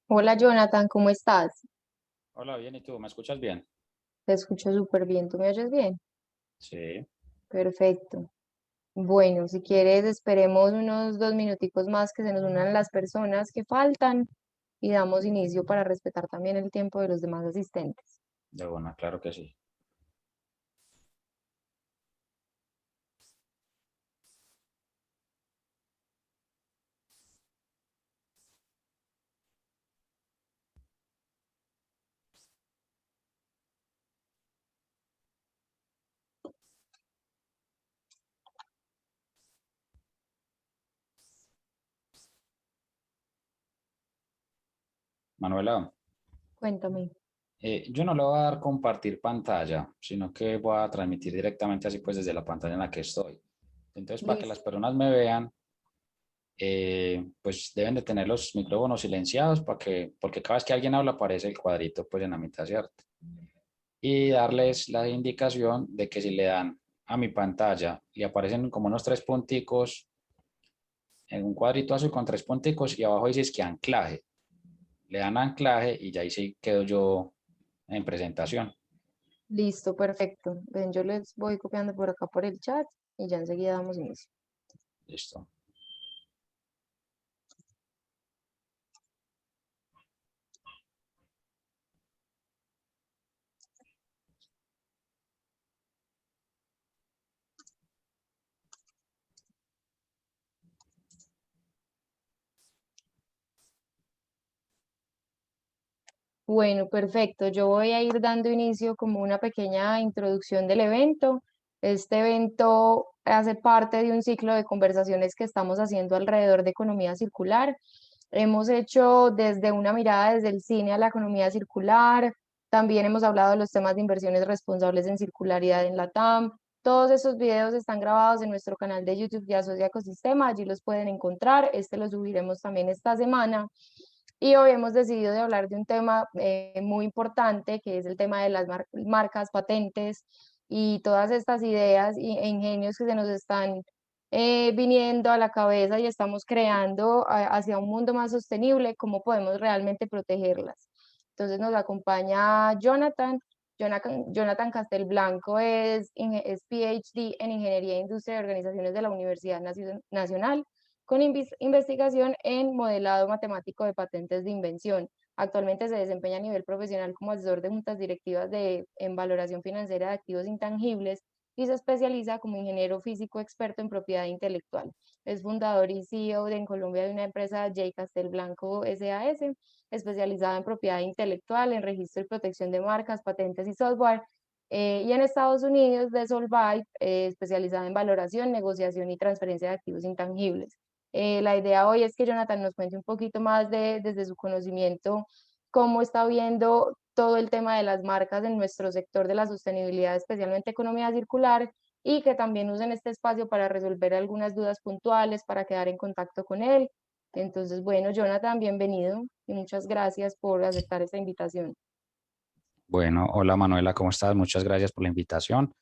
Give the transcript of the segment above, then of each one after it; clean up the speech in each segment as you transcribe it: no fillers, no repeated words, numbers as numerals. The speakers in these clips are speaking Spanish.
Hola Jonathan, ¿cómo estás? Hola, bien, ¿y tú? ¿Me escuchas bien? Te escucho súper bien, ¿tú me oyes bien? Sí, Perfecto. Bueno, si quieres, esperemos unos 2 minuticos más que se nos unan las personas que faltan y damos inicio para respetar también el tiempo de los demás asistentes. de buena, claro que sí. Manuela, Cuéntame. yo no le voy a dar compartir pantalla, sino que voy a transmitir directamente así pues desde la pantalla en la que estoy. Entonces, para que las Listo. personas me vean, pues deben de tener los micrófonos silenciados porque cada vez que alguien habla aparece el cuadrito pues en la mitad, ¿cierto? Y darles la indicación de que si le dan a mi pantalla y aparecen como unos tres punticos en un cuadrito azul con tres punticos y abajo dice que anclaje. Le dan anclaje y ya ahí sí quedo yo en presentación. Listo, perfecto. Ven, yo les voy copiando por acá por el chat y ya enseguida damos inicio. Listo. Bueno, perfecto. Yo voy a ir dando inicio como una pequeña introducción del evento. Este evento hace parte de un ciclo de conversaciones que estamos haciendo alrededor de economía circular. Hemos hecho desde una mirada desde el cine a la economía circular. También hemos hablado de los temas de inversiones responsables en circularidad en la TAM. Todos esos videos están grabados en nuestro canal de YouTube de Asocia Ecosistema. Allí los pueden encontrar. Este lo subiremos también esta semana. Y hoy hemos decidido de hablar de un tema muy importante, que es el tema de las marcas, patentes y todas estas ideas e ingenios que se nos están viniendo a la cabeza y estamos creando hacia un mundo más sostenible, cómo podemos realmente protegerlas. Entonces nos acompaña Jonathan. Jonathan Castelblanco es PhD en Ingeniería Industria y Organizaciones de la Universidad Nacional con investigación en modelado matemático de patentes de invención. Actualmente se desempeña a nivel profesional como asesor de juntas directivas en valoración financiera de activos intangibles y se especializa como ingeniero físico experto en propiedad intelectual. Es fundador y CEO en Colombia de una empresa J. Castelblanco SAS, especializada en propiedad intelectual, en registro y protección de marcas, patentes y software. Y en Estados Unidos de Solvay, especializada en valoración, negociación y transferencia de activos intangibles. La idea hoy es que Jonathan nos cuente un poquito más desde su conocimiento, cómo está viendo todo el tema de las marcas en nuestro sector de la sostenibilidad, especialmente economía circular, y que también usen este espacio para resolver algunas dudas puntuales, para quedar en contacto con él. Entonces, bueno, Jonathan, bienvenido y muchas gracias por aceptar esta invitación. Bueno, hola Manuela, ¿cómo estás? Muchas gracias por la invitación.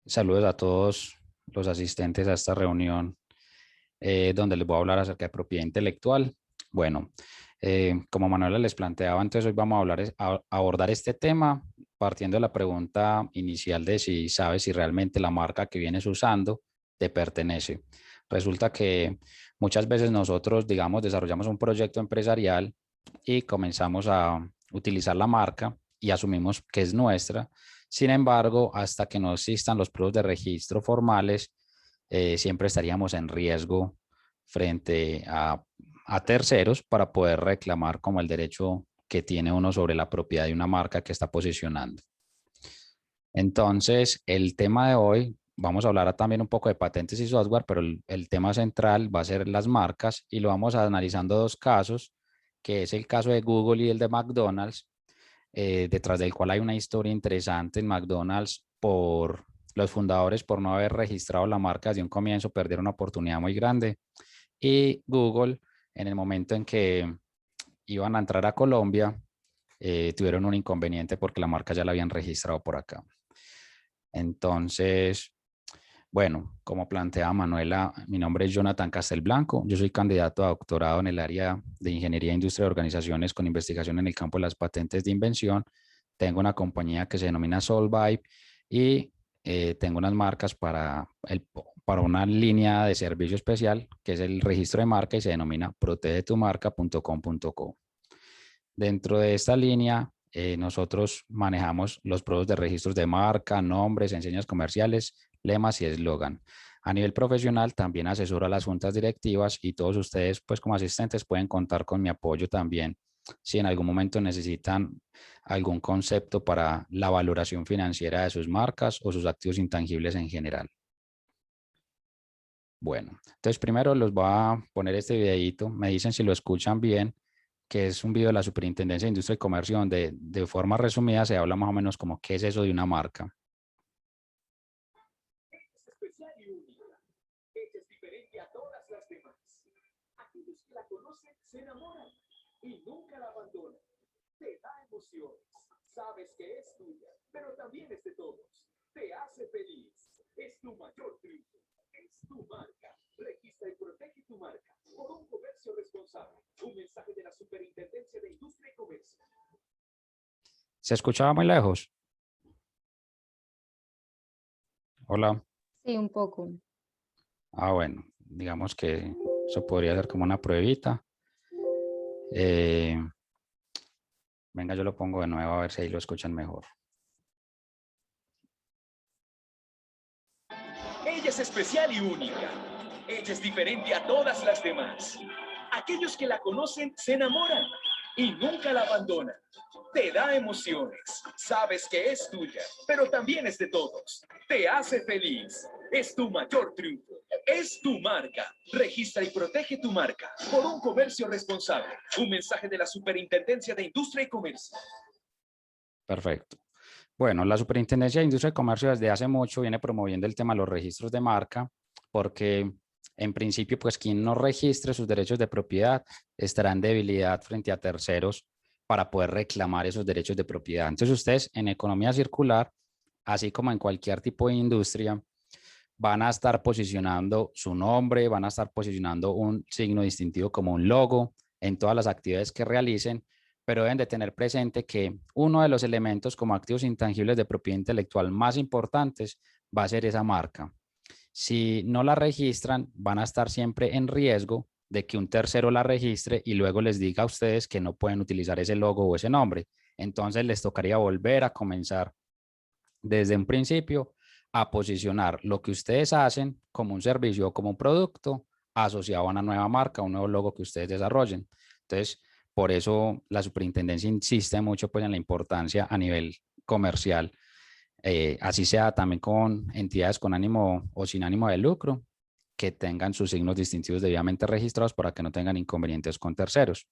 Saludos a todos los asistentes a esta reunión donde les voy a hablar acerca de propiedad intelectual. Bueno, como Manuela les planteaba, entonces hoy vamos a abordar este tema partiendo de la pregunta inicial de si sabes si realmente la marca que vienes usando te pertenece. Resulta que muchas veces nosotros, digamos, desarrollamos un proyecto empresarial y comenzamos a utilizar la marca y asumimos que es nuestra. Sin embargo, hasta que no existan los pruebas de registro formales, siempre estaríamos en riesgo frente a terceros para poder reclamar como el derecho que tiene uno sobre la propiedad de una marca que está posicionando. Entonces, el tema de hoy, vamos a hablar también un poco de patentes y software, pero el tema central va a ser las marcas y lo vamos a analizando dos casos, que es el caso de Google y el de McDonald's, detrás del cual hay una historia interesante en McDonald's por los fundadores por no haber registrado la marca desde un comienzo, perder una oportunidad muy grande. Y Google, en el momento en que iban a entrar a Colombia, tuvieron un inconveniente porque la marca ya la habían registrado por acá. Entonces, Bueno, como plantea Manuela, mi nombre es Jonathan Castelblanco. Yo soy candidato a doctorado en el área de Ingeniería, Industria y Organizaciones con investigación en el campo de las patentes de invención. Tengo una compañía que se denomina Solvibe y tengo unas marcas para una línea de servicio especial que es el registro de marca y se denomina protegetumarca.com.co. Dentro de esta línea, nosotros manejamos los productos de registros de marca, nombres, enseñas comerciales, lemas y eslogan. A nivel profesional, también asesoro a las juntas directivas y todos ustedes, pues como asistentes, pueden contar con mi apoyo también si en algún momento necesitan algún concepto para la valoración financiera de sus marcas o sus activos intangibles en general. Bueno, entonces primero los voy a poner este videito. Me dicen si lo escuchan bien, que es un video de la Superintendencia de Industria y Comercio, donde de forma resumida se habla más o menos como qué es eso de una marca. Es especial y única. Ella es diferente a todas las demás. Aquellos que la conocen se enamoran y nunca la abandonan. Te da emociones. Sabes que es tuya, pero también es de todos. Te hace feliz. Es tu mayor triunfo. Es tu marca. Registra y protege tu marca por un comercio responsable. Un mensaje de la Superintendencia de Industria y Comercio. ¿Se escuchaba muy lejos? Hola. Sí, un poco. Bueno, digamos que eso podría ser como una pruebita. Venga, yo lo pongo de nuevo a ver si ahí lo escuchan mejor. Ella es especial y única. Ella es diferente a todas las demás. Aquellos que la conocen se enamoran y nunca la abandonan. Te da emociones. Sabes que es tuya, pero también es de todos. Te hace feliz. Es tu mayor triunfo. Es tu marca. Registra y protege tu marca por un comercio responsable. Un mensaje de la Superintendencia de Industria y Comercio. Perfecto. Bueno, la Superintendencia de Industria y Comercio desde hace mucho viene promoviendo el tema de los registros de marca, porque en principio, pues quien no registre sus derechos de propiedad estará en debilidad frente a terceros para poder reclamar esos derechos de propiedad. Entonces ustedes en economía circular, así como en cualquier tipo de industria, van a estar posicionando su nombre, van a estar posicionando un signo distintivo como un logo en todas las actividades que realicen, pero deben de tener presente que uno de los elementos como activos intangibles de propiedad intelectual más importantes va a ser esa marca. Si no la registran, van a estar siempre en riesgo de que un tercero la registre y luego les diga a ustedes que no pueden utilizar ese logo o ese nombre. Entonces les tocaría volver a comenzar desde un principio a posicionar lo que ustedes hacen como un servicio o como un producto asociado a una nueva marca, un nuevo logo que ustedes desarrollen. Entonces, por eso la superintendencia insiste mucho pues, en la importancia a nivel comercial, así sea también con entidades con ánimo o sin ánimo de lucro, que tengan sus signos distintivos debidamente registrados para que no tengan inconvenientes con terceros.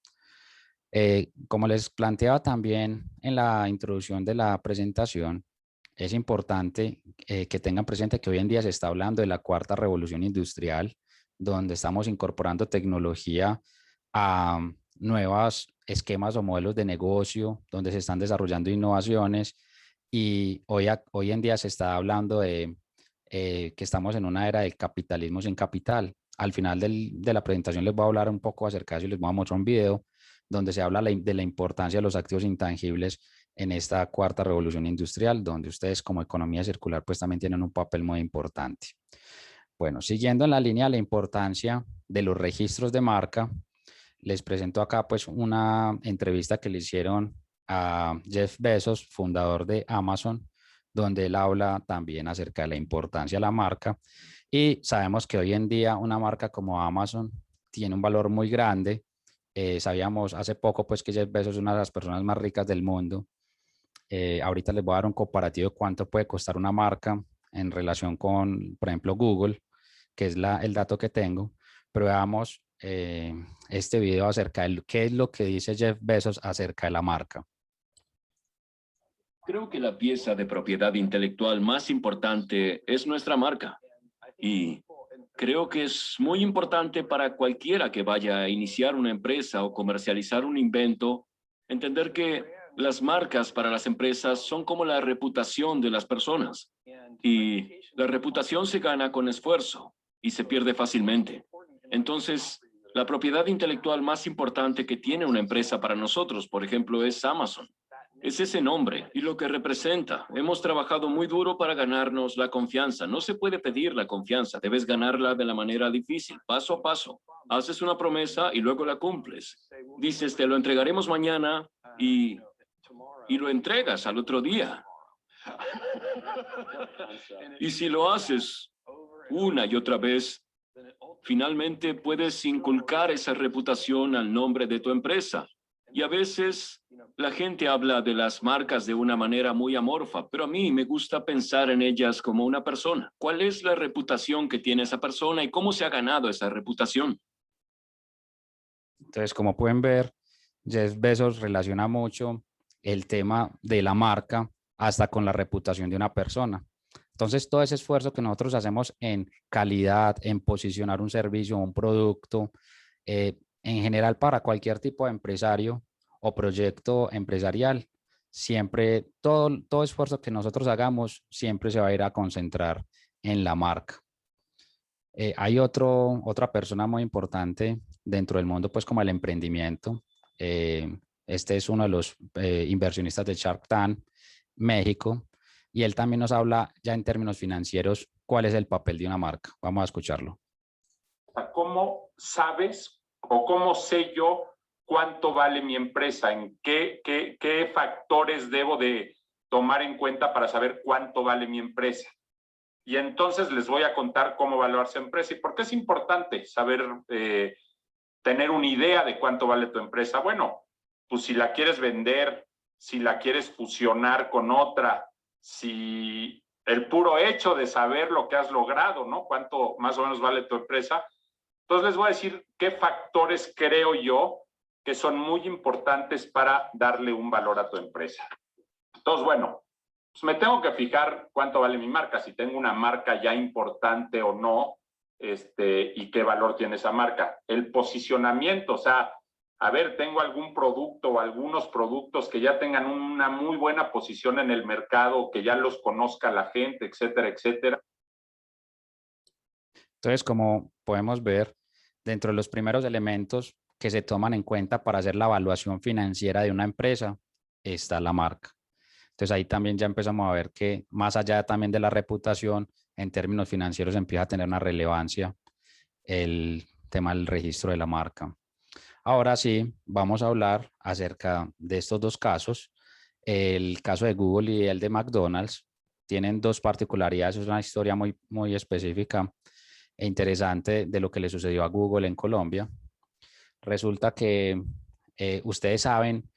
Como les planteaba también en la introducción de la presentación, es importante que tengan presente que hoy en día se está hablando de la cuarta revolución industrial, donde estamos incorporando tecnología a nuevos esquemas o modelos de negocio, donde se están desarrollando innovaciones y hoy en día se está hablando de que estamos en una era del capitalismo sin capital. Al final de la presentación les voy a hablar un poco acerca de eso y les voy a mostrar un video donde se habla de la importancia de los activos intangibles en esta cuarta revolución industrial, donde ustedes como economía circular pues también tienen un papel muy importante. Bueno, siguiendo en la línea de la importancia de los registros de marca, les presento acá pues una entrevista que le hicieron a Jeff Bezos, fundador de Amazon, donde él habla también acerca de la importancia de la marca. Y sabemos que hoy en día una marca como Amazon tiene un valor muy grande. Sabíamos hace poco pues que Jeff Bezos es una de las personas más ricas del mundo. Ahorita les voy a dar un comparativo de cuánto puede costar una marca en relación con, por ejemplo, Google, que es el dato que tengo. Pero veamos este video acerca de qué es lo que dice Jeff Bezos acerca de la marca. Creo que la pieza de propiedad intelectual más importante es nuestra marca. Y creo que es muy importante para cualquiera que vaya a iniciar una empresa o comercializar un invento, entender que las marcas para las empresas son como la reputación de las personas. Y la reputación se gana con esfuerzo y se pierde fácilmente. Entonces, la propiedad intelectual más importante que tiene una empresa para nosotros, por ejemplo, es Amazon. Es ese nombre y lo que representa. Hemos trabajado muy duro para ganarnos la confianza. No se puede pedir la confianza, debes ganarla de la manera difícil, paso a paso. Haces una promesa y luego la cumples. Dices, te lo entregaremos mañana y lo entregas al otro día. Y si lo haces una y otra vez, finalmente puedes inculcar esa reputación al nombre de tu empresa. Y a veces la gente habla de las marcas de una manera muy amorfa, pero a mí me gusta pensar en ellas como una persona. ¿Cuál es la reputación que tiene esa persona y cómo se ha ganado esa reputación? Entonces, como pueden ver, Jeff Bezos relaciona mucho el tema de la marca hasta con la reputación de una persona. Entonces, todo ese esfuerzo que nosotros hacemos en calidad, en posicionar un servicio o un producto, en general para cualquier tipo de empresario o proyecto empresarial, siempre, todo esfuerzo que nosotros hagamos, siempre se va a ir a concentrar en la marca. Hay otra persona muy importante dentro del mundo, pues como el emprendimiento. Este es uno de los inversionistas de Shark Tank, México, y él también nos habla ya en términos financieros cuál es el papel de una marca. Vamos a escucharlo. ¿Cómo sabes o cómo sé yo cuánto vale mi empresa? ¿En qué factores debo de tomar en cuenta para saber cuánto vale mi empresa? Y entonces les voy a contar cómo evaluar su empresa y por qué es importante saber, tener una idea de cuánto vale tu empresa. Bueno, pues si la quieres vender, si la quieres fusionar con otra, si el puro hecho de saber lo que has logrado, ¿no? Cuánto más o menos vale tu empresa. Entonces les voy a decir qué factores creo yo que son muy importantes para darle un valor a tu empresa. Entonces, bueno, pues me tengo que fijar cuánto vale mi marca, si tengo una marca ya importante o no, y qué valor tiene esa marca. El posicionamiento, o sea, a ver, tengo algún producto o algunos productos que ya tengan una muy buena posición en el mercado, que ya los conozca la gente, etcétera, etcétera. Entonces, como podemos ver, dentro de los primeros elementos que se toman en cuenta para hacer la evaluación financiera de una empresa está la marca. Entonces ahí también ya empezamos a ver que más allá también de la reputación, en términos financieros empieza a tener una relevancia el tema del registro de la marca. Ahora sí, vamos a hablar acerca de estos dos casos. El caso de Google y el de McDonald's tienen dos particularidades, es una historia muy específica e interesante de lo que le sucedió a Google en Colombia. Resulta que ustedes saben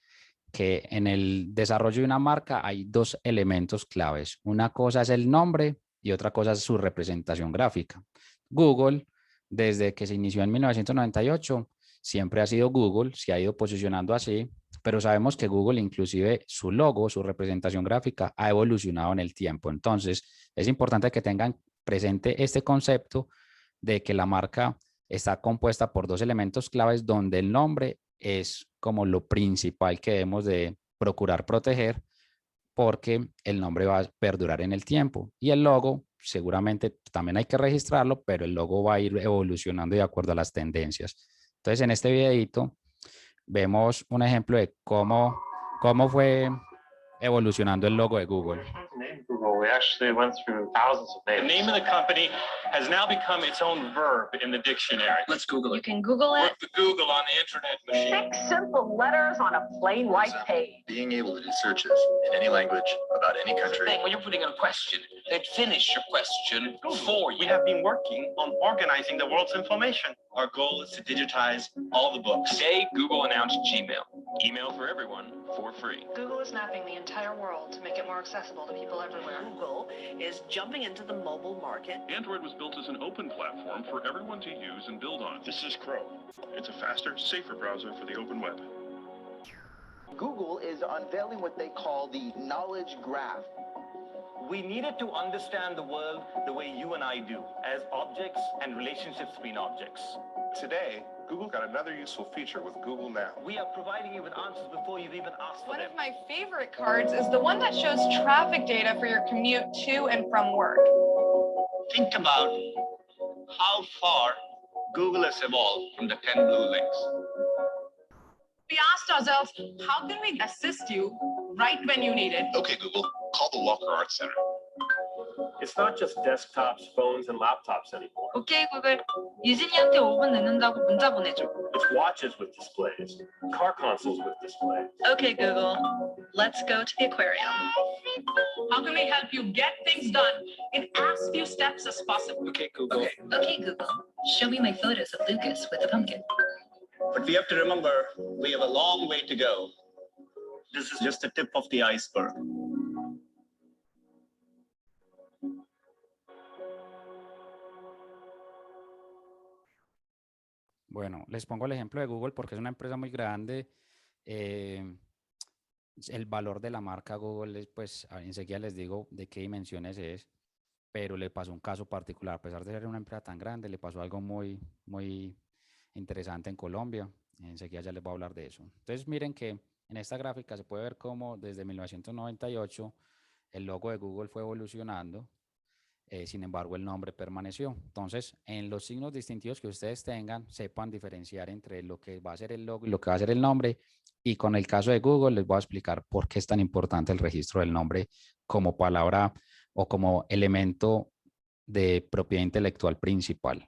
que en el desarrollo de una marca hay dos elementos claves. Una cosa es el nombre y otra cosa es su representación gráfica. Google, desde que se inició en 1998, siempre ha sido Google, se ha ido posicionando así, pero sabemos que Google, inclusive su logo, su representación gráfica, ha evolucionado en el tiempo. Entonces, es importante que tengan presente este concepto de que la marca está compuesta por dos elementos claves donde el nombre es como lo principal que debemos de procurar proteger porque el nombre va a perdurar en el tiempo y el logo seguramente también hay que registrarlo, pero el logo va a ir evolucionando de acuerdo a las tendencias. Entonces en este videito vemos un ejemplo de cómo fue evolucionando el logo de Google. Google, we actually went through thousands of names. The name of the company has now become its own verb in the dictionary. Let's Google You it. can Google it. Work the Google on the internet machine. 6 simple letters on a plain white page. Being able to do searches in any language about any country. When you're putting in a question, they'd finish your question for you. We have been working on organizing the world's information. Our goal is to digitize all the books. Today, Google announced Gmail. Email for everyone for free. Google is mapping the entire world to make it more accessible to people everywhere. Google is jumping into the mobile market. Android was built as an open platform for everyone to use and build on. This is Chrome. It's a faster, safer browser for the open web. Google is unveiling what they call the Knowledge Graph, We needed to understand the world the way you and I do, as objects and relationships between objects. Today, Google got another useful feature with Google Now. We are providing you with answers before you've even asked for One them. of my favorite cards is the one that shows traffic data for your commute to and from work. Think about how far Google has evolved from the 10 blue links. We asked ourselves, how can we assist you right when you need it? Okay, Google, call the Walker Arts Center. It's not just desktops, phones, and laptops anymore. 오케이, 구글. 유진이한테 5분 늦는다고 문자 보내줘. It's watches with displays, car consoles with displays. Okay, Google, let's go to the aquarium. How can we help you get things done in as few steps as possible? Okay, Google. Okay, Google, show me my photos of Lucas with the pumpkin. But we have to remember, we have a long way to go. This is just the tip of the iceberg. Bueno, les pongo el ejemplo de Google porque es una empresa muy grande. El valor de la marca Google, pues enseguida les digo de qué dimensiones es, pero le pasó un caso particular. A pesar de ser una empresa tan grande, le pasó algo muy interesante en Colombia. Enseguida ya les voy a hablar de eso. Entonces miren que en esta gráfica se puede ver cómo desde 1998 el logo de Google fue evolucionando. Sin embargo, el nombre permaneció. Entonces, en los signos distintivos que ustedes tengan, sepan diferenciar entre lo que va a ser el logo y lo que va a ser el nombre. Y con el caso de Google, les voy a explicar por qué es tan importante el registro del nombre como palabra o como elemento de propiedad intelectual principal.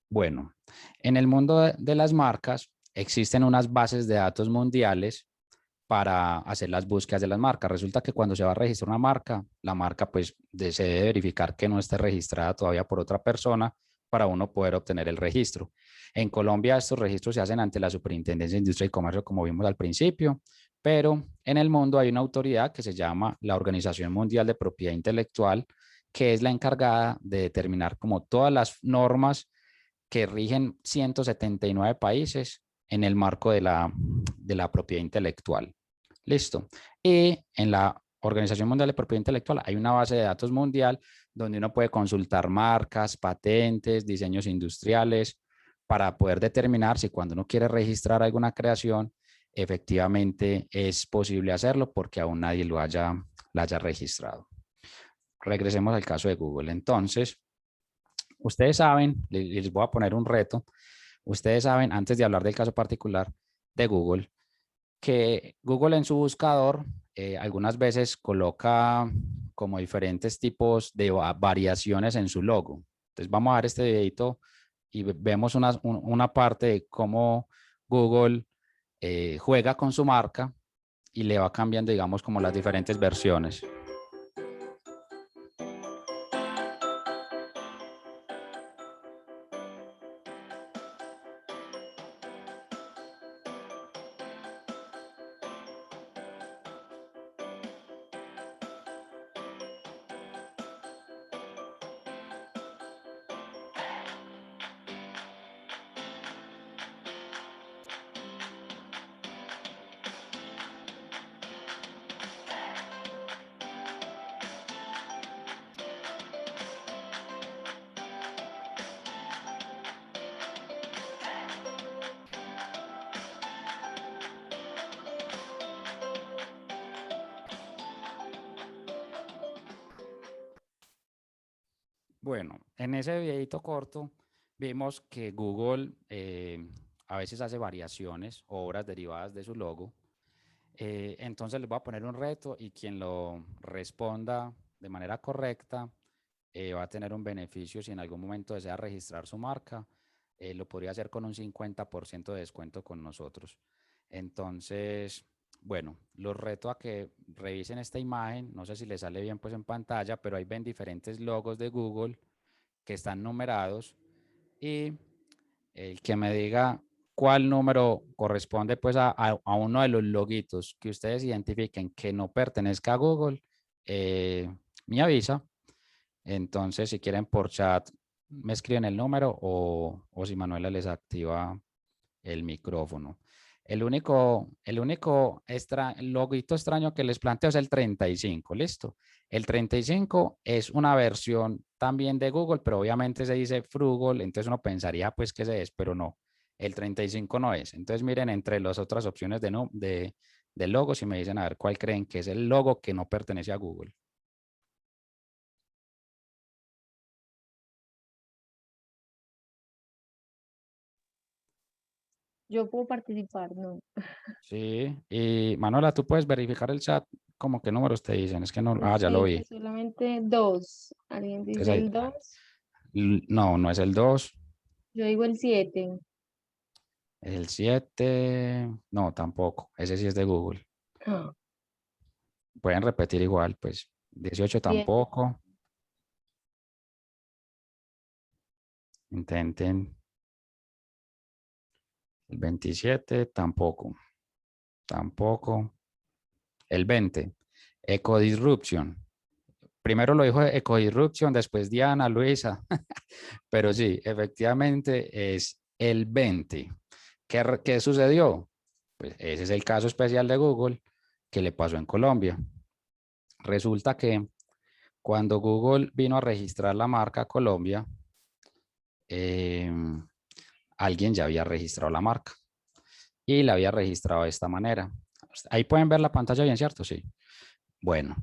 Bueno, en el mundo de las marcas existen unas bases de datos mundiales para hacer las búsquedas de las marcas. Resulta que cuando se va a registrar una marca, la marca pues se debe verificar que no esté registrada todavía por otra persona para uno poder obtener el registro. En Colombia estos registros se hacen ante la Superintendencia de Industria y Comercio, como vimos al principio, pero en el mundo hay una autoridad que se llama la Organización Mundial de Propiedad Intelectual, que es la encargada de determinar como todas las normas que rigen 179 países en el marco de la propiedad intelectual. Listo. Y en la Organización Mundial de Propiedad Intelectual hay una base de datos mundial donde uno puede consultar marcas, patentes, diseños industriales para poder determinar si cuando uno quiere registrar alguna creación, efectivamente es posible hacerlo porque aún nadie la haya registrado. Regresemos al caso de Google. Entonces, ustedes saben, les voy a poner un reto. Ustedes saben, antes de hablar del caso particular de Google, que Google en su buscador algunas veces coloca como diferentes tipos de variaciones en su logo. Entonces vamos a ver este videito y vemos una parte de cómo Google juega con su marca y le va cambiando, digamos, como las diferentes versiones. Bueno, en ese videito corto vimos que Google a veces hace variaciones o obras derivadas de su logo. Entonces les voy a poner un reto y quien lo responda de manera correcta va a tener un beneficio. Si en algún momento desea registrar su marca, lo podría hacer con un 50% de descuento con nosotros. Entonces, bueno, los reto a que revisen esta imagen. No sé si les sale bien pues en pantalla, pero ahí ven diferentes logos de Google que están numerados y el que me diga cuál número corresponde pues a uno de los loguitos que ustedes identifiquen que no pertenezca a Google, me avisa. Entonces, si quieren por chat, me escriben el número o si Manuela les activa el micrófono. El único loguito extraño que les planteo es el 35, ¿listo? El 35 es una versión también de Google, pero obviamente se dice Frugol, entonces uno pensaría pues que ese es, pero no. El 35 no es. Entonces miren entre las otras opciones de logos y me dicen a ver cuál creen que es el logo que no pertenece a Google. Yo puedo participar, ¿no? Sí, y Manuela, tú puedes verificar el chat, como qué números te dicen, es que no, ya lo vi. Solamente 2. ¿Alguien Entonces dice ahí, el 2? no, no es el 2, Yo digo el 7. es el 7, no, tampoco, ese sí es de Google. Ah, Pueden repetir igual, pues 18 tampoco. Intenten. El 27 tampoco. Tampoco. El 20. Ecodisruption. Primero lo dijo Ecodisruption, después Diana, Luisa. Pero sí, efectivamente es el 20. ¿Qué sucedió? Pues ese es el caso especial de Google que le pasó en Colombia. Resulta que cuando Google vino a registrar la marca Colombia, alguien ya había registrado la marca y la había registrado de esta manera. Ahí pueden ver la pantalla bien, ¿cierto? Sí. Bueno,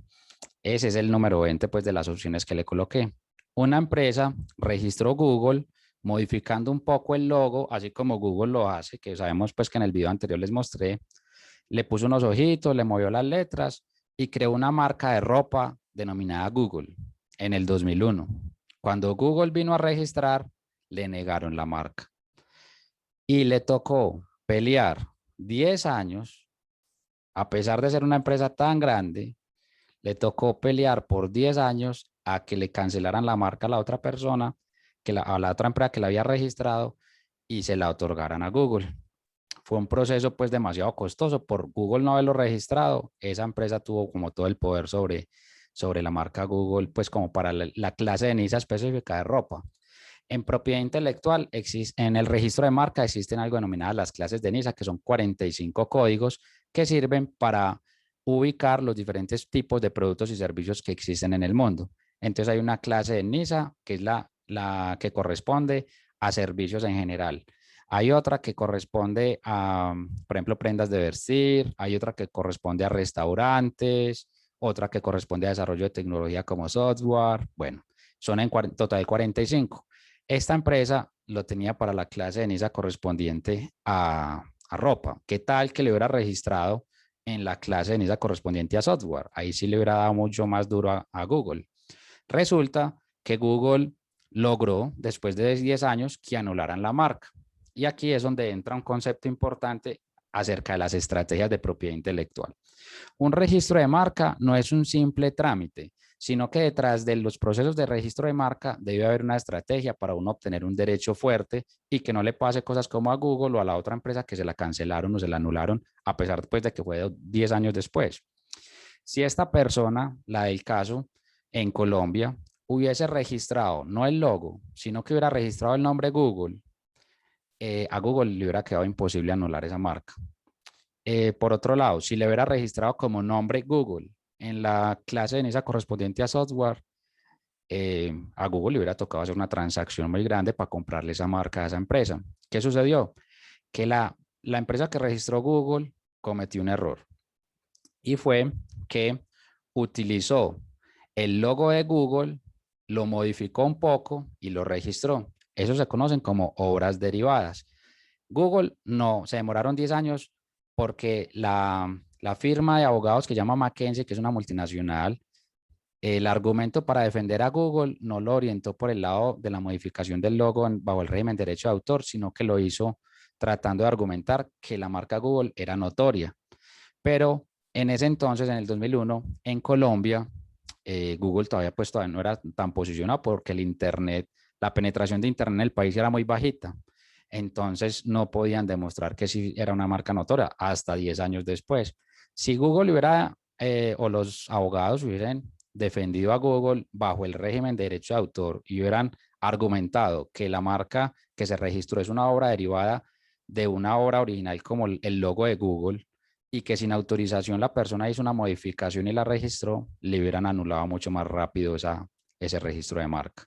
ese es el número 20 pues, de las opciones que le coloqué. Una empresa registró Google modificando un poco el logo, así como Google lo hace, que sabemos pues que en el video anterior les mostré. Le puso unos ojitos, le movió las letras y creó una marca de ropa denominada Google en el 2001. Cuando Google vino a registrar, le negaron la marca. Y le tocó pelear 10 años, a pesar de ser una empresa tan grande, le tocó pelear por 10 años a que le cancelaran la marca a la otra persona, a la otra empresa que la había registrado y se la otorgaran a Google. Fue un proceso pues demasiado costoso por Google no haberlo registrado. Esa empresa tuvo como todo el poder sobre la marca Google, pues como para la clase de NISA específica de ropa. En propiedad intelectual, en el registro de marca existen algo denominadas las clases de NISA, que son 45 códigos que sirven para ubicar los diferentes tipos de productos y servicios que existen en el mundo. Entonces hay una clase de NISA que es la que corresponde a servicios en general. Hay otra que corresponde a, por ejemplo, prendas de vestir. Hay otra que corresponde a restaurantes. Otra que corresponde a desarrollo de tecnología como software. Bueno, son en total 45. Esta empresa lo tenía para la clase de NISA correspondiente a ropa. ¿Qué tal que le hubiera registrado en la clase de NISA correspondiente a software? Ahí sí le hubiera dado mucho más duro a Google. Resulta que Google logró, después de 10 años, que anularan la marca. Y aquí es donde entra un concepto importante acerca de las estrategias de propiedad intelectual. Un registro de marca no es un simple trámite, sino que detrás de los procesos de registro de marca debe haber una estrategia para uno obtener un derecho fuerte y que no le pase cosas como a Google o a la otra empresa que se la cancelaron o se la anularon a pesar pues, de que fue 10 años después. Si esta persona, la del caso, en Colombia, hubiese registrado no el logo, sino que hubiera registrado el nombre Google, a Google le hubiera quedado imposible anular esa marca. Por otro lado, si le hubiera registrado como nombre Google en la clase de NISA correspondiente a software, a Google le hubiera tocado hacer una transacción muy grande para comprarle esa marca a esa empresa. ¿Qué sucedió? Que la empresa que registró Google cometió un error y fue que utilizó el logo de Google, lo modificó un poco y lo registró. Eso se conocen como obras derivadas. Google no, se demoraron 10 años porque la firma de abogados que se llama McKinsey, que es una multinacional, el argumento para defender a Google no lo orientó por el lado de la modificación del logo bajo el régimen de derecho de autor, sino que lo hizo tratando de argumentar que la marca Google era notoria. Pero en ese entonces, en el 2001, en Colombia, Google todavía no era tan posicionado porque el Internet, la penetración de Internet en el país era muy bajita. Entonces no podían demostrar que sí era una marca notoria hasta 10 años después. Si Google o los abogados hubieran defendido a Google bajo el régimen de derecho de autor y hubieran argumentado que la marca que se registró es una obra derivada de una obra original como el logo de Google y que sin autorización la persona hizo una modificación y la registró, le hubieran anulado mucho más rápido ese registro de marca.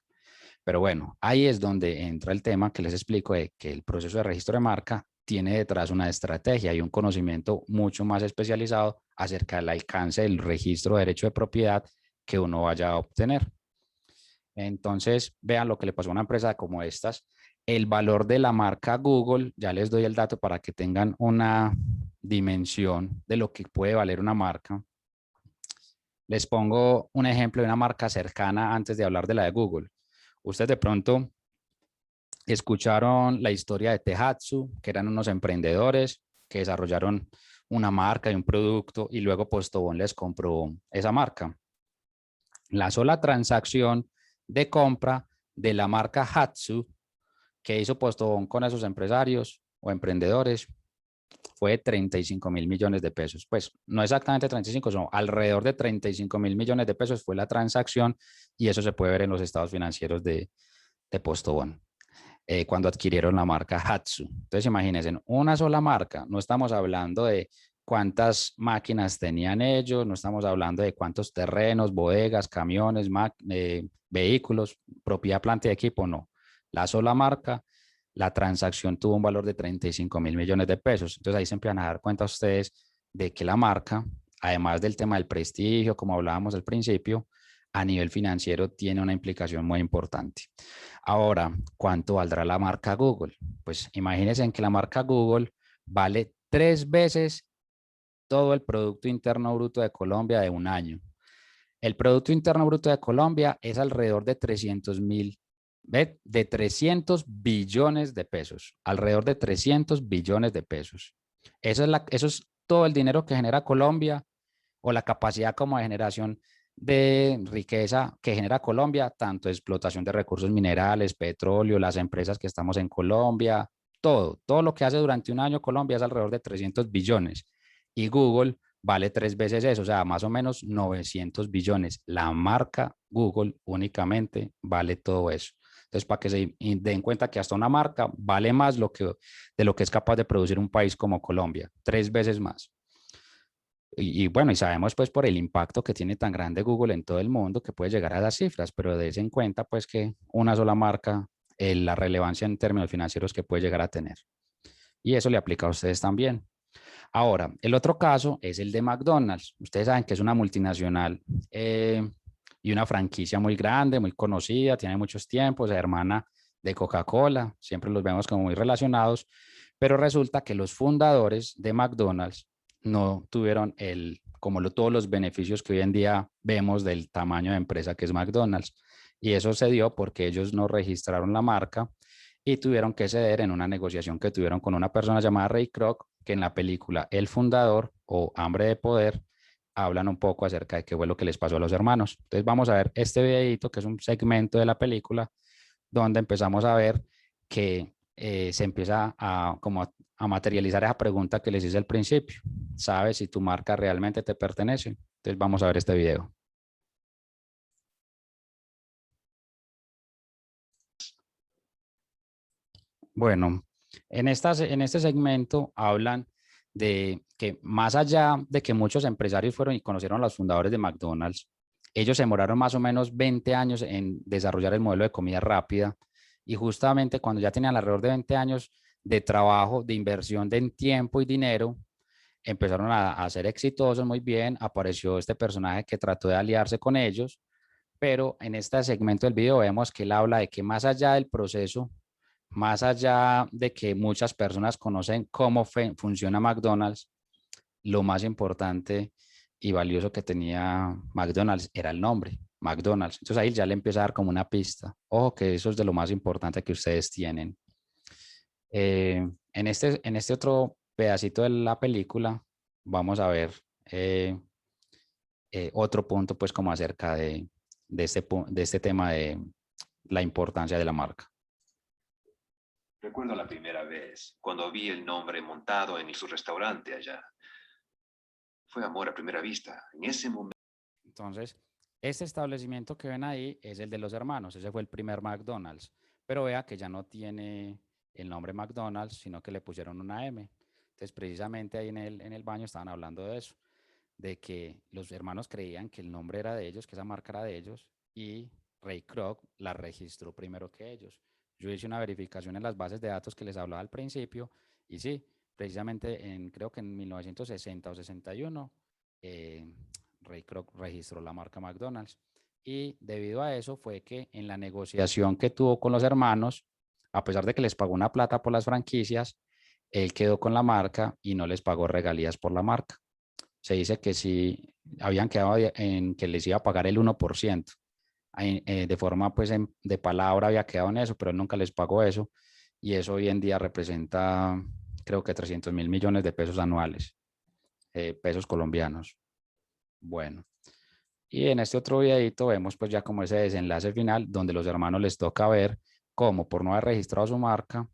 Pero bueno, ahí es donde entra el tema que les explico de que el proceso de registro de marca tiene detrás una estrategia y un conocimiento mucho más especializado acerca del alcance del registro de derecho de propiedad que uno vaya a obtener. Entonces, vean lo que le pasó a una empresa como estas. El valor de la marca Google, ya les doy el dato para que tengan una dimensión de lo que puede valer una marca. Les pongo un ejemplo de una marca cercana antes de hablar de la de Google. Ustedes de pronto escucharon la historia de Tehatsu, que eran unos emprendedores que desarrollaron una marca y un producto y luego Postobón les compró esa marca. La sola transacción de compra de la marca Hatsu que hizo Postobón con esos empresarios o emprendedores fue 35 mil millones de pesos. Pues no exactamente 35, sino alrededor de 35 mil millones de pesos fue la transacción y eso se puede ver en los estados financieros de Postobón cuando adquirieron la marca Hatsu. Entonces imagínense, una sola marca, no estamos hablando de cuántas máquinas tenían ellos, no estamos hablando de cuántos terrenos, bodegas, camiones, vehículos, propiedad, planta y equipo, no. La sola marca, la transacción tuvo un valor de 35 mil millones de pesos. Entonces ahí se empiezan a dar cuenta ustedes de que la marca, además del tema del prestigio, como hablábamos al principio, a nivel financiero tiene una implicación muy importante. Ahora, ¿cuánto valdrá la marca Google? Pues imagínense que la marca Google vale 3 veces todo el Producto Interno Bruto de Colombia de un año. El Producto Interno Bruto de Colombia es alrededor de 300 billones de pesos, alrededor de 300 billones de pesos. Eso es todo el dinero que genera Colombia o la capacidad como de generación de riqueza que genera Colombia, tanto explotación de recursos minerales, petróleo, las empresas que estamos en Colombia, todo lo que hace durante un año Colombia es alrededor de 300 billones y Google vale 3 veces eso, o sea, más o menos 900 billones. La marca Google únicamente vale todo eso. Entonces, para que se den cuenta que hasta una marca vale más de lo que es capaz de producir un país como Colombia, 3 veces más. Y bueno, y sabemos pues por el impacto que tiene tan grande Google en todo el mundo que puede llegar a las cifras, pero dense en cuenta pues que una sola marca, la relevancia en términos financieros que puede llegar a tener. Y eso le aplica a ustedes también. Ahora, el otro caso es el de McDonald's. Ustedes saben que es una multinacional y una franquicia muy grande, muy conocida, tiene muchos tiempos, hermana de Coca-Cola, siempre los vemos como muy relacionados, pero resulta que los fundadores de McDonald's no tuvieron todos los beneficios que hoy en día vemos del tamaño de empresa que es McDonald's. Y eso se dio porque ellos no registraron la marca y tuvieron que ceder en una negociación que tuvieron con una persona llamada Ray Kroc, que en la película El Fundador o Hambre de Poder hablan un poco acerca de qué fue lo que les pasó a los hermanos. Entonces vamos a ver este videito que es un segmento de la película donde empezamos a ver que se empieza a materializar esa pregunta que les hice al principio. ¿Sabes si tu marca realmente te pertenece? Entonces vamos a ver este video. Bueno, en este segmento hablan de que más allá de que muchos empresarios fueron y conocieron a los fundadores de McDonald's, ellos se demoraron más o menos 20 años en desarrollar el modelo de comida rápida y justamente cuando ya tenían alrededor de 20 años de trabajo, de inversión de tiempo y dinero, empezaron a ser exitosos muy bien, apareció este personaje que trató de aliarse con ellos, pero en este segmento del video vemos que él habla de que más allá del proceso, más allá de que muchas personas conocen cómo funciona McDonald's, lo más importante y valioso que tenía McDonald's era el nombre, McDonald's. Entonces ahí ya le empieza a dar como una pista. Ojo que eso es de lo más importante que ustedes tienen. En este otro pedacito de la película vamos a ver otro punto pues como acerca de este tema de la importancia de la marca. Recuerdo la primera vez, cuando vi el nombre montado en su restaurante allá. Fue amor a primera vista. En ese momento. Entonces, este establecimiento que ven ahí es el de los hermanos. Ese fue el primer McDonald's. Pero vea que ya no tiene el nombre McDonald's, sino que le pusieron una M. Entonces, precisamente ahí en el baño estaban hablando de eso, de que los hermanos creían que el nombre era de ellos, que esa marca era de ellos, y Ray Kroc la registró primero que ellos. Yo hice una verificación en las bases de datos que les hablaba al principio, y sí, precisamente creo que en 1960 o 61, Ray Kroc registró la marca McDonald's. Y debido a eso fue que en la negociación que tuvo con los hermanos, a pesar de que les pagó una plata por las franquicias, él quedó con la marca y no les pagó regalías por la marca. Se dice que sí habían quedado en que les iba a pagar el 1%. De forma pues de palabra había quedado en eso, pero él nunca les pagó eso. Y eso hoy en día representa, creo que 300.000 millones de pesos anuales, pesos colombianos. Bueno. Y en este otro videito vemos pues ya como ese desenlace final donde los hermanos les toca ver cómo por no haber registrado su marca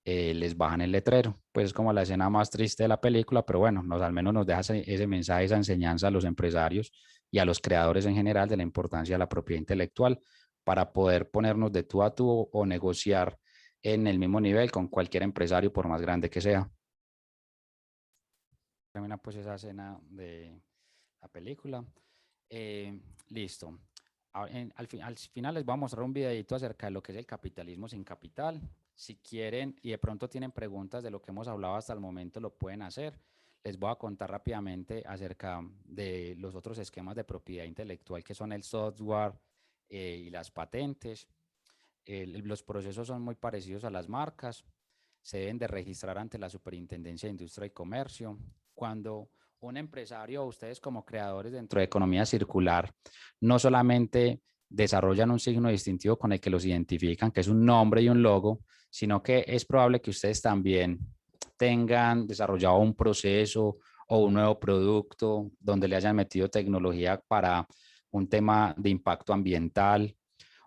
les bajan el letrero. Pues es como la escena más triste de la película, pero bueno, al menos nos deja ese mensaje, esa enseñanza a los empresarios y a los creadores en general de la importancia de la propiedad intelectual para poder ponernos de tú a tú o negociar en el mismo nivel con cualquier empresario por más grande que sea. Termina pues esa escena de la película. Listo. Al final les voy a mostrar un videito acerca de lo que es el capitalismo sin capital. Si quieren y de pronto tienen preguntas de lo que hemos hablado hasta el momento, lo pueden hacer. Les voy a contar rápidamente acerca de los otros esquemas de propiedad intelectual que son el software y las patentes. Los procesos son muy parecidos a las marcas. Se deben de registrar ante la Superintendencia de Industria y Comercio. Cuando un empresario o ustedes como creadores dentro de economía circular no solamente desarrollan un signo distintivo con el que los identifican, que es un nombre y un logo, sino que es probable que ustedes también tengan desarrollado un proceso o un nuevo producto donde le hayan metido tecnología para un tema de impacto ambiental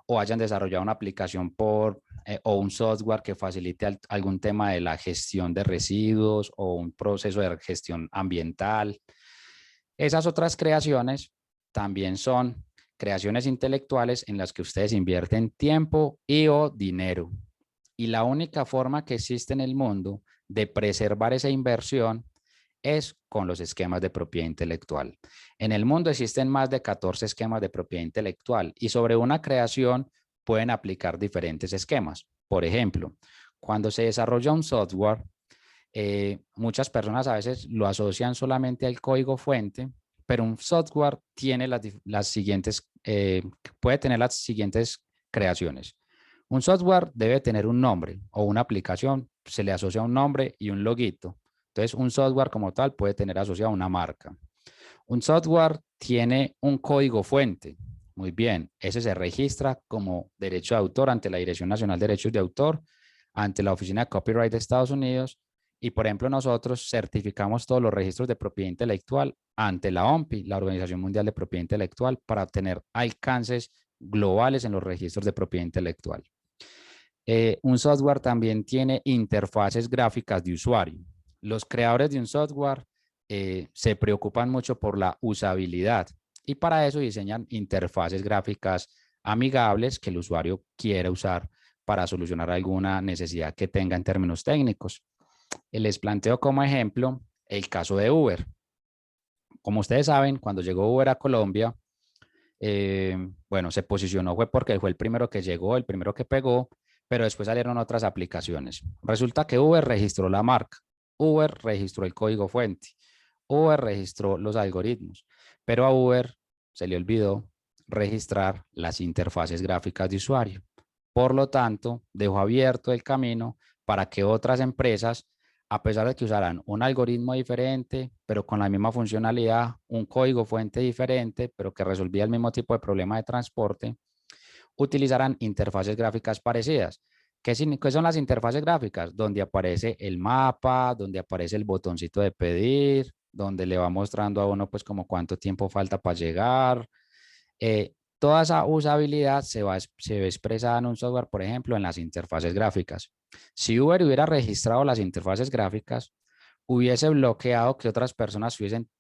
o hayan desarrollado una aplicación o un software que facilite algún tema de la gestión de residuos o un proceso de gestión ambiental. Esas otras creaciones también son creaciones intelectuales en las que ustedes invierten tiempo y o dinero. Y la única forma que existe en el mundo de preservar esa inversión es con los esquemas de propiedad intelectual. En el mundo existen más de 14 esquemas de propiedad intelectual y sobre una creación pueden aplicar diferentes esquemas. Por ejemplo, cuando se desarrolla un software, muchas personas a veces lo asocian solamente al código fuente, pero un software tiene las siguientes, puede tener las siguientes creaciones. Un software debe tener un nombre o una aplicación, se le asocia un nombre y un loguito. Entonces, un software como tal puede tener asociado una marca. Un software tiene un código fuente. Muy bien, ese se registra como derecho de autor ante la Dirección Nacional de Derechos de Autor, ante la Oficina de Copyright de Estados Unidos y, por ejemplo, nosotros certificamos todos los registros de propiedad intelectual ante la OMPI, la Organización Mundial de Propiedad Intelectual, para obtener alcances globales en los registros de propiedad intelectual. Un software también tiene interfaces gráficas de usuario. Los creadores de un software se preocupan mucho por la usabilidad y para eso diseñan interfaces gráficas amigables que el usuario quiera usar para solucionar alguna necesidad que tenga en términos técnicos. Les planteo como ejemplo el caso de Uber. Como ustedes saben, cuando llegó Uber a Colombia, bueno, se posicionó fue porque fue el primero que llegó, el primero que pegó, pero después salieron otras aplicaciones. Resulta que Uber registró la marca, Uber registró el código fuente, Uber registró los algoritmos, pero a Uber se le olvidó registrar las interfaces gráficas de usuario. Por lo tanto, dejó abierto el camino para que otras empresas, a pesar de que usaran un algoritmo diferente, pero con la misma funcionalidad, un código fuente diferente, pero que resolvía el mismo tipo de problema de transporte, utilizarán interfaces gráficas parecidas. ¿Qué son las interfaces gráficas? Donde aparece el mapa, donde aparece el botoncito de pedir, donde le va mostrando a uno pues como cuánto tiempo falta para llegar. Toda esa usabilidad se ve expresada en un software, por ejemplo, en las interfaces gráficas. Si Uber hubiera registrado las interfaces gráficas, hubiese bloqueado que otras personas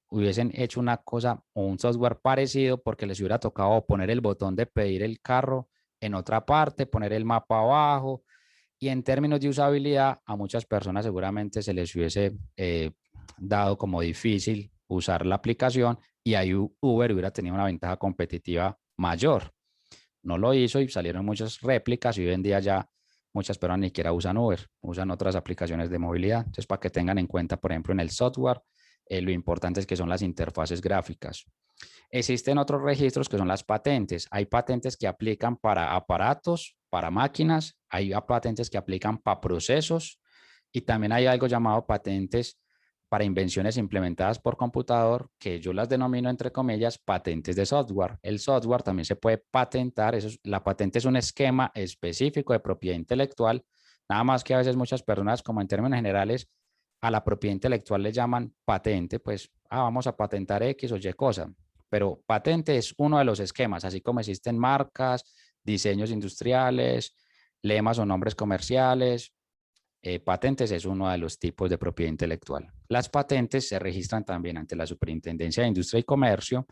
hubiesen hecho una cosa o un software parecido porque les hubiera tocado poner el botón de pedir el carro en otra parte, poner el mapa abajo Y en términos de usabilidad, a muchas personas seguramente se les hubiese dado como difícil usar la aplicación y ahí Uber hubiera tenido una ventaja competitiva mayor. No lo hizo y salieron muchas réplicas y hoy en día ya muchas personas ni siquiera usan Uber, usan otras aplicaciones de movilidad. Entonces, para que tengan en cuenta, por ejemplo, en el software, lo importante es que son las interfaces gráficas. Existen otros registros que son las patentes. Hay patentes que aplican para aparatos, para máquinas, hay patentes que aplican para procesos y también hay algo llamado patentes para invenciones implementadas por computador, que yo las denomino entre comillas patentes de software. El software también se puede patentar, la patente es un esquema específico de propiedad intelectual, nada más que a veces muchas personas, como en términos generales, a la propiedad intelectual le llaman patente, pues vamos a patentar X o Y cosa, pero patente es uno de los esquemas, así como existen marcas, diseños industriales, lemas o nombres comerciales. Patentes es uno de los tipos de propiedad intelectual. Las patentes se registran también ante la Superintendencia de Industria y Comercio,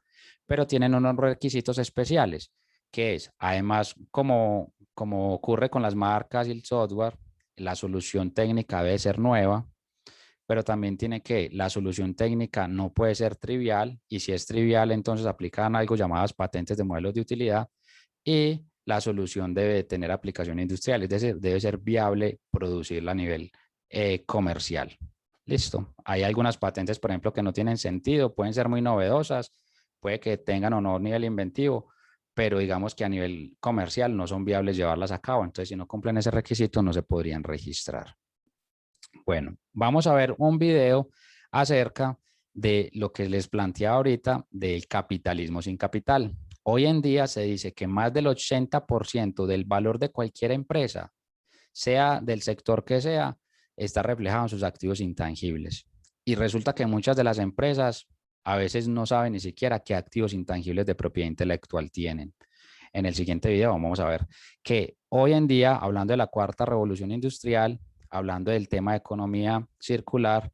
pero tienen unos requisitos especiales, que es, además, como ocurre con las marcas y el software, la solución técnica debe ser nueva, pero también la solución técnica no puede ser trivial, y si es trivial, entonces aplican algo llamadas patentes de modelos de utilidad, y la solución debe tener aplicación industrial, es decir, debe ser viable producirla a nivel comercial. Listo. Hay algunas patentes, por ejemplo, que no tienen sentido, pueden ser muy novedosas, puede que tengan o no nivel inventivo, pero digamos que a nivel comercial no son viables llevarlas a cabo. Entonces, si no cumplen ese requisito, no se podrían registrar. Bueno, vamos a ver un video acerca de lo que les planteaba ahorita del capitalismo sin capital. Hoy en día se dice que más del 80% del valor de cualquier empresa, sea del sector que sea, está reflejado en sus activos intangibles. Y resulta que muchas de las empresas a veces no saben ni siquiera qué activos intangibles de propiedad intelectual tienen. En el siguiente video vamos a ver que hoy en día, hablando de la cuarta revolución industrial, hablando del tema de economía circular,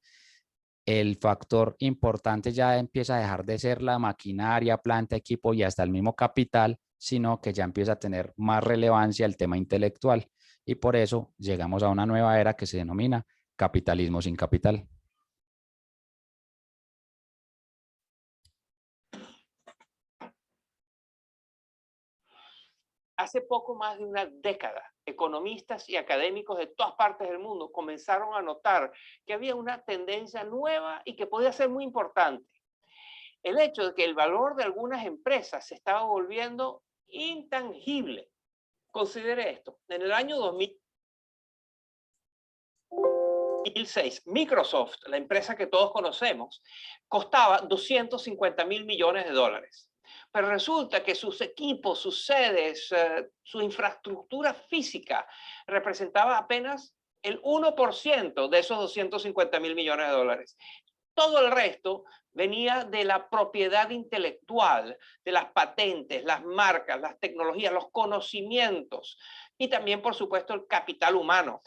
el factor importante ya empieza a dejar de ser la maquinaria, planta, equipo y hasta el mismo capital, sino que ya empieza a tener más relevancia el tema intelectual. Y por eso llegamos a una nueva era que se denomina capitalismo sin capital. Hace poco más de una década, economistas y académicos de todas partes del mundo comenzaron a notar que había una tendencia nueva y que podía ser muy importante. El hecho de que el valor de algunas empresas se estaba volviendo intangible. Considere esto. En el año 2006, Microsoft, la empresa que todos conocemos, costaba $250 mil millones. Pero resulta que sus equipos, sus sedes, su infraestructura física representaba apenas el 1% de esos $250 mil millones. Todo el resto venía de la propiedad intelectual, de las patentes, las marcas, las tecnologías, los conocimientos y también, por supuesto, el capital humano.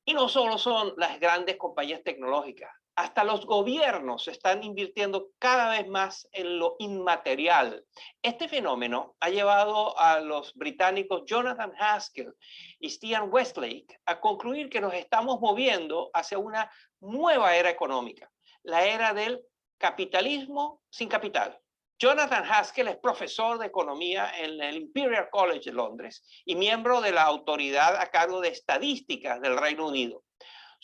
Y no solo son las grandes compañías tecnológicas. Hasta los gobiernos están invirtiendo cada vez más en lo inmaterial. Este fenómeno ha llevado a los británicos Jonathan Haskell y Stian Westlake a concluir que nos estamos moviendo hacia una nueva era económica, la era del capitalismo sin capital. Jonathan Haskell es profesor de economía en el Imperial College de Londres y miembro de la autoridad a cargo de estadísticas del Reino Unido.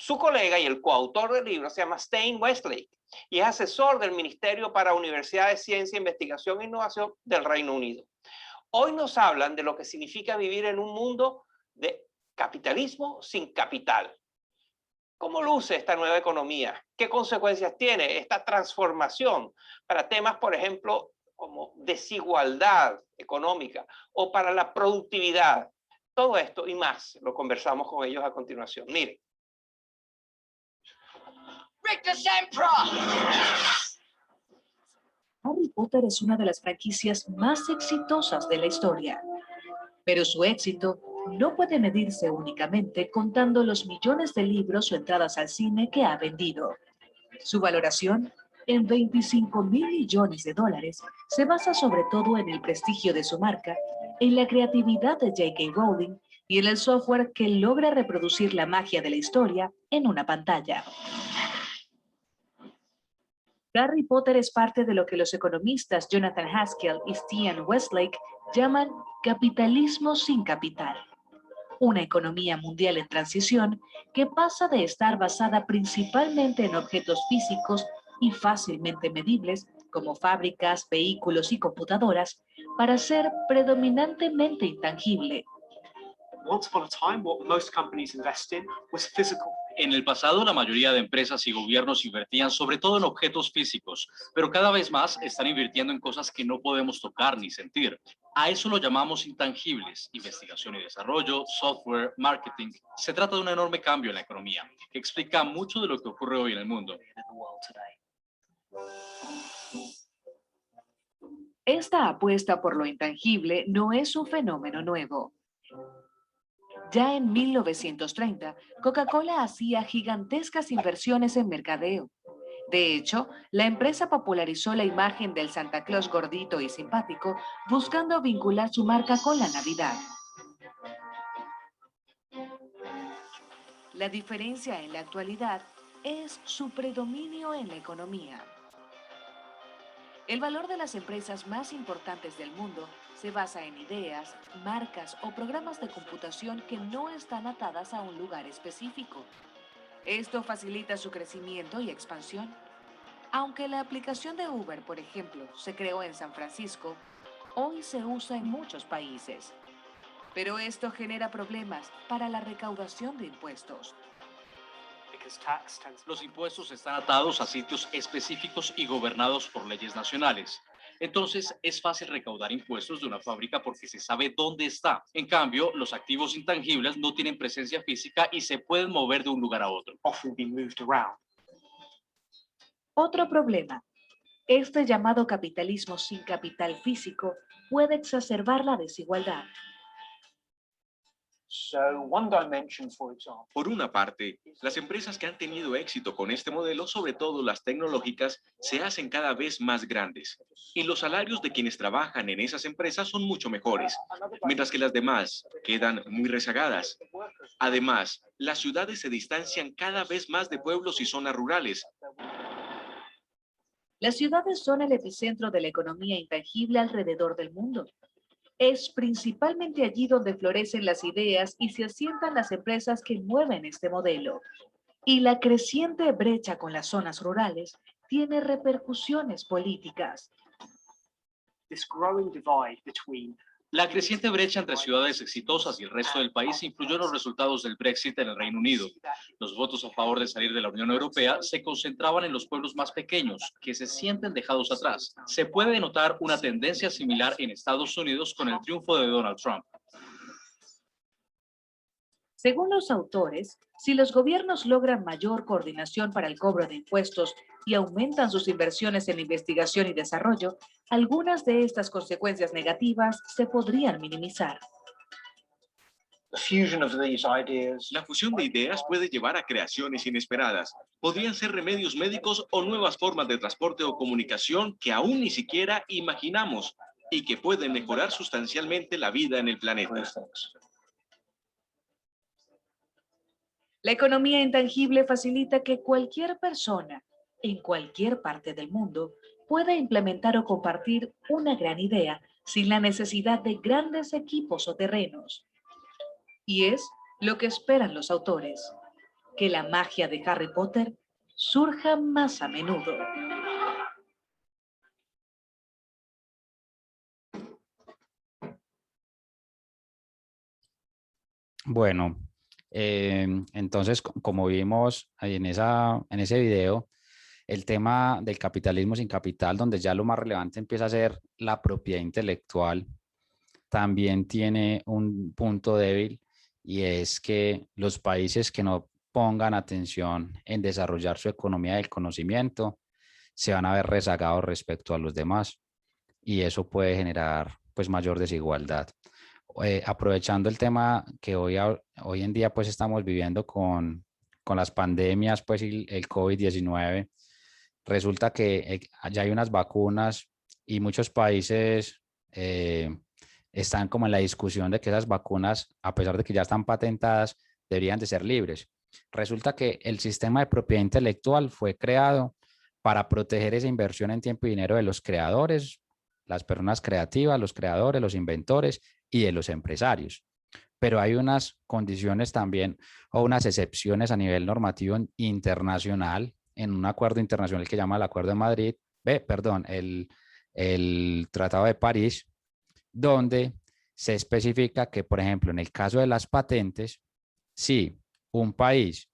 Su colega y el coautor del libro se llama Stian Westlake y es asesor del Ministerio para Universidades, Ciencia, Investigación e Innovación del Reino Unido. Hoy nos hablan de lo que significa vivir en un mundo de capitalismo sin capital. ¿Cómo luce esta nueva economía? ¿Qué consecuencias tiene esta transformación para temas, por ejemplo, como desigualdad económica o para la productividad? Todo esto y más lo conversamos con ellos a continuación. Miren. Harry Potter es una de las franquicias más exitosas de la historia, pero su éxito no puede medirse únicamente contando los millones de libros o entradas al cine que ha vendido. Su valoración, en $25 mil millones, se basa sobre todo en el prestigio de su marca, en la creatividad de J.K. Rowling y en el software que logra reproducir la magia de la historia en una pantalla. Harry Potter es parte de lo que los economistas Jonathan Haskell y Stian Westlake llaman capitalismo sin capital. Una economía mundial en transición que pasa de estar basada principalmente en objetos físicos y fácilmente medibles, como fábricas, vehículos y computadoras, para ser predominantemente intangible. Once upon a time, what most companies invest in was physical. En el pasado, la mayoría de empresas y gobiernos invertían sobre todo en objetos físicos, pero cada vez más están invirtiendo en cosas que no podemos tocar ni sentir. A eso lo llamamos intangibles: investigación y desarrollo, software, marketing. Se trata de un enorme cambio en la economía, que explica mucho de lo que ocurre hoy en el mundo. Esta apuesta por lo intangible no es un fenómeno nuevo. Ya en 1930, Coca-Cola hacía gigantescas inversiones en mercadeo. De hecho, la empresa popularizó la imagen del Santa Claus gordito y simpático, buscando vincular su marca con la Navidad. La diferencia en la actualidad es su predominio en la economía. El valor de las empresas más importantes del mundo se basa en ideas, marcas o programas de computación que no están atadas a un lugar específico. Esto facilita su crecimiento y expansión. Aunque la aplicación de Uber, por ejemplo, se creó en San Francisco, hoy se usa en muchos países. Pero esto genera problemas para la recaudación de impuestos. Los impuestos están atados a sitios específicos y gobernados por leyes nacionales. Entonces, es fácil recaudar impuestos de una fábrica porque se sabe dónde está. En cambio, los activos intangibles no tienen presencia física y se pueden mover de un lugar a otro. Otro problema. Este llamado capitalismo sin capital físico puede exacerbar la desigualdad. Por una parte, las empresas que han tenido éxito con este modelo, sobre todo las tecnológicas, se hacen cada vez más grandes. Y los salarios de quienes trabajan en esas empresas son mucho mejores, mientras que las demás quedan muy rezagadas. Además, las ciudades se distancian cada vez más de pueblos y zonas rurales. Las ciudades son el epicentro de la economía intangible alrededor del mundo. Es principalmente allí donde florecen las ideas y se asientan las empresas que mueven este modelo. Y la creciente brecha con las zonas rurales tiene repercusiones políticas. La creciente brecha entre ciudades exitosas y el resto del país influyó en los resultados del Brexit en el Reino Unido. Los votos a favor de salir de la Unión Europea se concentraban en los pueblos más pequeños, que se sienten dejados atrás. Se puede notar una tendencia similar en Estados Unidos con el triunfo de Donald Trump. Según los autores, si los gobiernos logran mayor coordinación para el cobro de impuestos y aumentan sus inversiones en investigación y desarrollo, algunas de estas consecuencias negativas se podrían minimizar. La fusión de ideas puede llevar a creaciones inesperadas. Podrían ser remedios médicos o nuevas formas de transporte o comunicación que aún ni siquiera imaginamos y que pueden mejorar sustancialmente la vida en el planeta. La economía intangible facilita que cualquier persona, en cualquier parte del mundo, pueda implementar o compartir una gran idea sin la necesidad de grandes equipos o terrenos. Y es lo que esperan los autores, que la magia de Harry Potter surja más a menudo. Bueno, entonces, como vimos ahí en ese video, el tema del capitalismo sin capital, donde ya lo más relevante empieza a ser la propiedad intelectual, también tiene un punto débil, y es que los países que no pongan atención en desarrollar su economía del conocimiento se van a ver rezagados respecto a los demás, y eso puede generar pues mayor desigualdad. Aprovechando el tema que hoy en día pues estamos viviendo con las pandemias pues y el COVID-19, resulta que ya hay unas vacunas y muchos países están como en la discusión de que esas vacunas, a pesar de que ya están patentadas, deberían de ser libres. Resulta que el sistema de propiedad intelectual fue creado para proteger esa inversión en tiempo y dinero de los creadores, las personas creativas, los creadores, los inventores y de los empresarios. Pero hay unas condiciones también o unas excepciones a nivel normativo internacional en un acuerdo internacional que llama el Acuerdo de Madrid, el Tratado de París, donde se especifica que, por ejemplo, en el caso de las patentes, si un país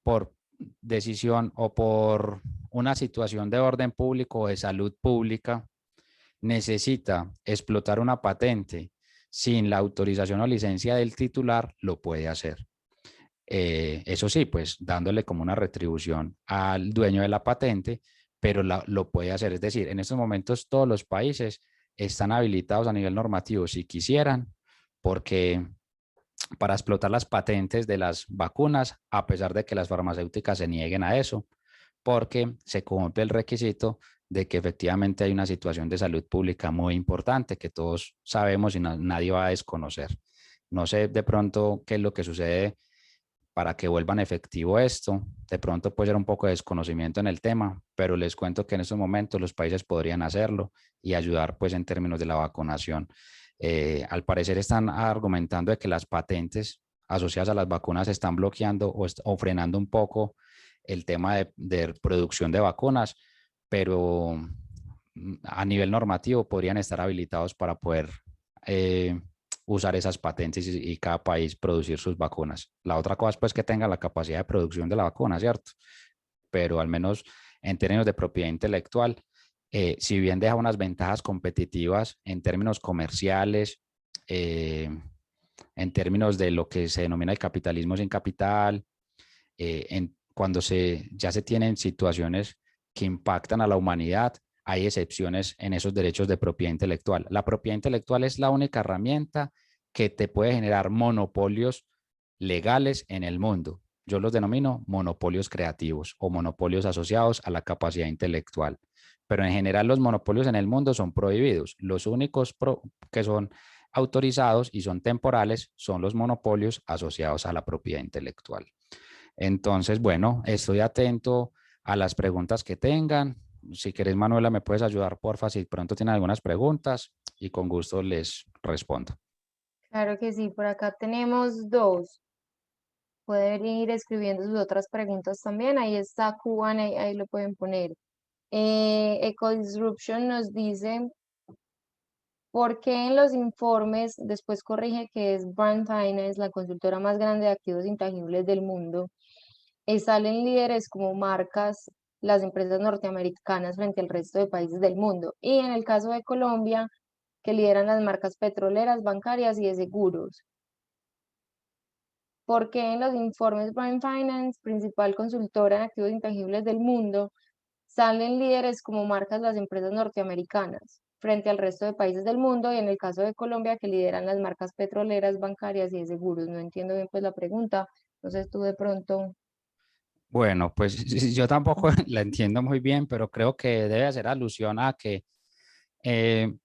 por decisión o por una situación de orden público o de salud pública necesita explotar una patente sin la autorización o licencia del titular, lo puede hacer. Eso sí, pues dándole como una retribución al dueño de la patente, pero lo puede hacer. Es decir, en estos momentos todos los países están habilitados a nivel normativo si quisieran, porque para explotar las patentes de las vacunas, a pesar de que las farmacéuticas se nieguen a eso, porque se cumple el requisito de que efectivamente hay una situación de salud pública muy importante que todos sabemos y nadie va a desconocer. No sé de pronto qué es lo que sucede para que vuelvan efectivo esto. De pronto puede ser un poco de desconocimiento en el tema, pero les cuento que en estos momentos los países podrían hacerlo y ayudar pues en términos de la vacunación. Al parecer están argumentando de que las patentes asociadas a las vacunas están bloqueando o frenando un poco el tema de producción de vacunas, pero a nivel normativo podrían estar habilitados para poder usar esas patentes y cada país producir sus vacunas. La otra cosa es pues que tenga la capacidad de producción de la vacuna, ¿cierto? Pero al menos en términos de propiedad intelectual, si bien deja unas ventajas competitivas en términos comerciales, en términos de lo que se denomina el capitalismo sin capital, cuando ya se tienen situaciones que impactan a la humanidad, hay excepciones en esos derechos de propiedad intelectual. La propiedad intelectual es la única herramienta que te puede generar monopolios legales en el mundo. Yo los denomino monopolios creativos o monopolios asociados a la capacidad intelectual. Pero en general los monopolios en el mundo son prohibidos. Los únicos que son autorizados y son temporales son los monopolios asociados a la propiedad intelectual. Entonces, bueno, estoy atento a las preguntas que tengan. Si querés, Manuela, me puedes ayudar, porfa, si pronto tienen algunas preguntas y con gusto les respondo. Claro que sí, por acá tenemos dos. Pueden ir escribiendo sus otras preguntas también. Ahí está Q&A, ahí lo pueden poner. Ecodisruption nos dice, ¿por qué en los informes, después corrige que es Brand Finance, la consultora más grande de activos intangibles del mundo, salen líderes como marcas, las empresas norteamericanas frente al resto de países del mundo? Y en el caso de Colombia, que lideran las marcas petroleras, bancarias y de seguros. ¿Por qué en los informes Brand Finance, principal consultora en activos intangibles del mundo, salen líderes como marcas las empresas norteamericanas frente al resto de países del mundo, y en el caso de Colombia que lideran las marcas petroleras, bancarias y de seguros? No entiendo bien pues la pregunta, entonces tú de pronto... Bueno, pues yo tampoco la entiendo muy bien, pero creo que debe hacer alusión a que de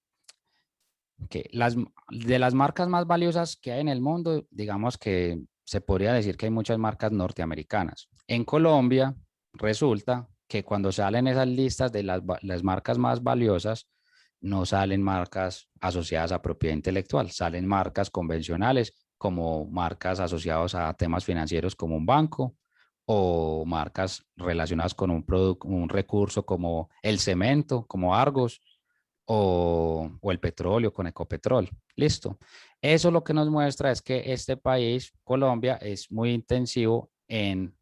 las marcas más valiosas que hay en el mundo, digamos que se podría decir que hay muchas marcas norteamericanas. En Colombia resulta que cuando salen esas listas de las marcas más valiosas, no salen marcas asociadas a propiedad intelectual, salen marcas convencionales como marcas asociadas a temas financieros como un banco o marcas relacionadas con un recurso como el cemento, como Argos, o el petróleo con Ecopetrol. Listo. Eso lo que nos muestra es que este país, Colombia, es muy intensivo en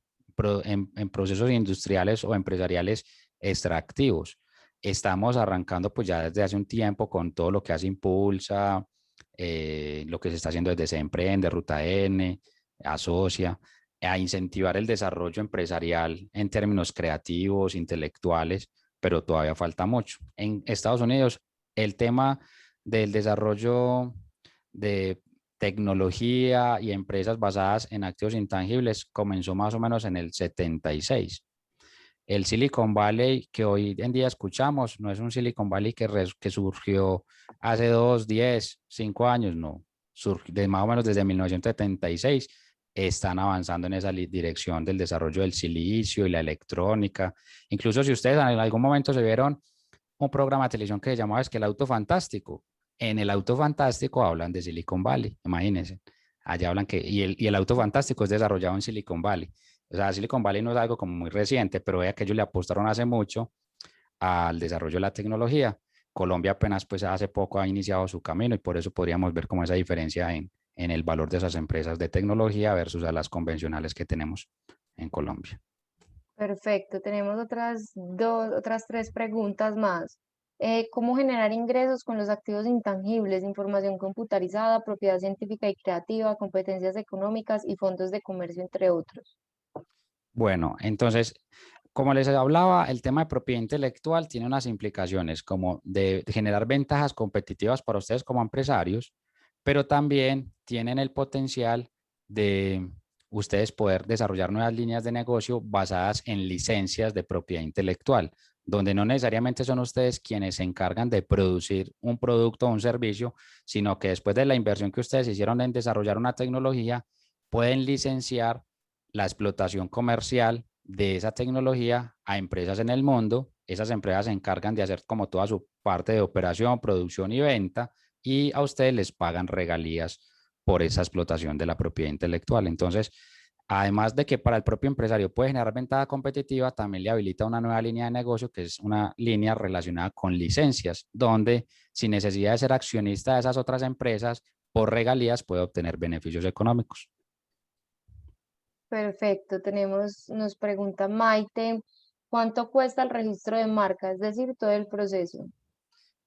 procesos industriales o empresariales extractivos. Estamos arrancando pues ya desde hace un tiempo con todo lo que hace Impulsa, lo que se está haciendo desde Semprende, Ruta N, Asocia, a incentivar el desarrollo empresarial en términos creativos, intelectuales, pero todavía falta mucho. En Estados Unidos, el tema del desarrollo de tecnología y empresas basadas en activos intangibles comenzó más o menos en el 76. El Silicon Valley que hoy en día escuchamos no es un Silicon Valley que surgió hace 2, 10, 5 años, no. De más o menos desde 1976 están avanzando en esa dirección del desarrollo del silicio y la electrónica. Incluso si ustedes en algún momento se vieron un programa de televisión que se llamaba Es que el Auto Fantástico, en el Auto Fantástico hablan de Silicon Valley, imagínense. Allá hablan que, y el Auto Fantástico es desarrollado en Silicon Valley. O sea, Silicon Valley no es algo como muy reciente, pero vea que ellos le apostaron hace mucho al desarrollo de la tecnología. Colombia apenas pues hace poco ha iniciado su camino y por eso podríamos ver como esa diferencia en el valor de esas empresas de tecnología versus a las convencionales que tenemos en Colombia. Perfecto, tenemos otras 3 preguntas más. ¿Cómo generar ingresos con los activos intangibles, información computarizada, propiedad científica y creativa, competencias económicas y fondos de comercio, entre otros? Bueno, entonces, como les hablaba, el tema de propiedad intelectual tiene unas implicaciones como de generar ventajas competitivas para ustedes como empresarios, pero también tienen el potencial de ustedes poder desarrollar nuevas líneas de negocio basadas en licencias de propiedad intelectual, donde no necesariamente son ustedes quienes se encargan de producir un producto o un servicio, sino que después de la inversión que ustedes hicieron en desarrollar una tecnología, pueden licenciar la explotación comercial de esa tecnología a empresas en el mundo. Esas empresas se encargan de hacer como toda su parte de operación, producción y venta, y a ustedes les pagan regalías por esa explotación de la propiedad intelectual. Entonces, además de que para el propio empresario puede generar ventaja competitiva, también le habilita una nueva línea de negocio que es una línea relacionada con licencias, donde sin necesidad de ser accionista de esas otras empresas, por regalías puede obtener beneficios económicos. Perfecto, nos pregunta Maite, ¿cuánto cuesta el registro de marca? Es decir, todo el proceso.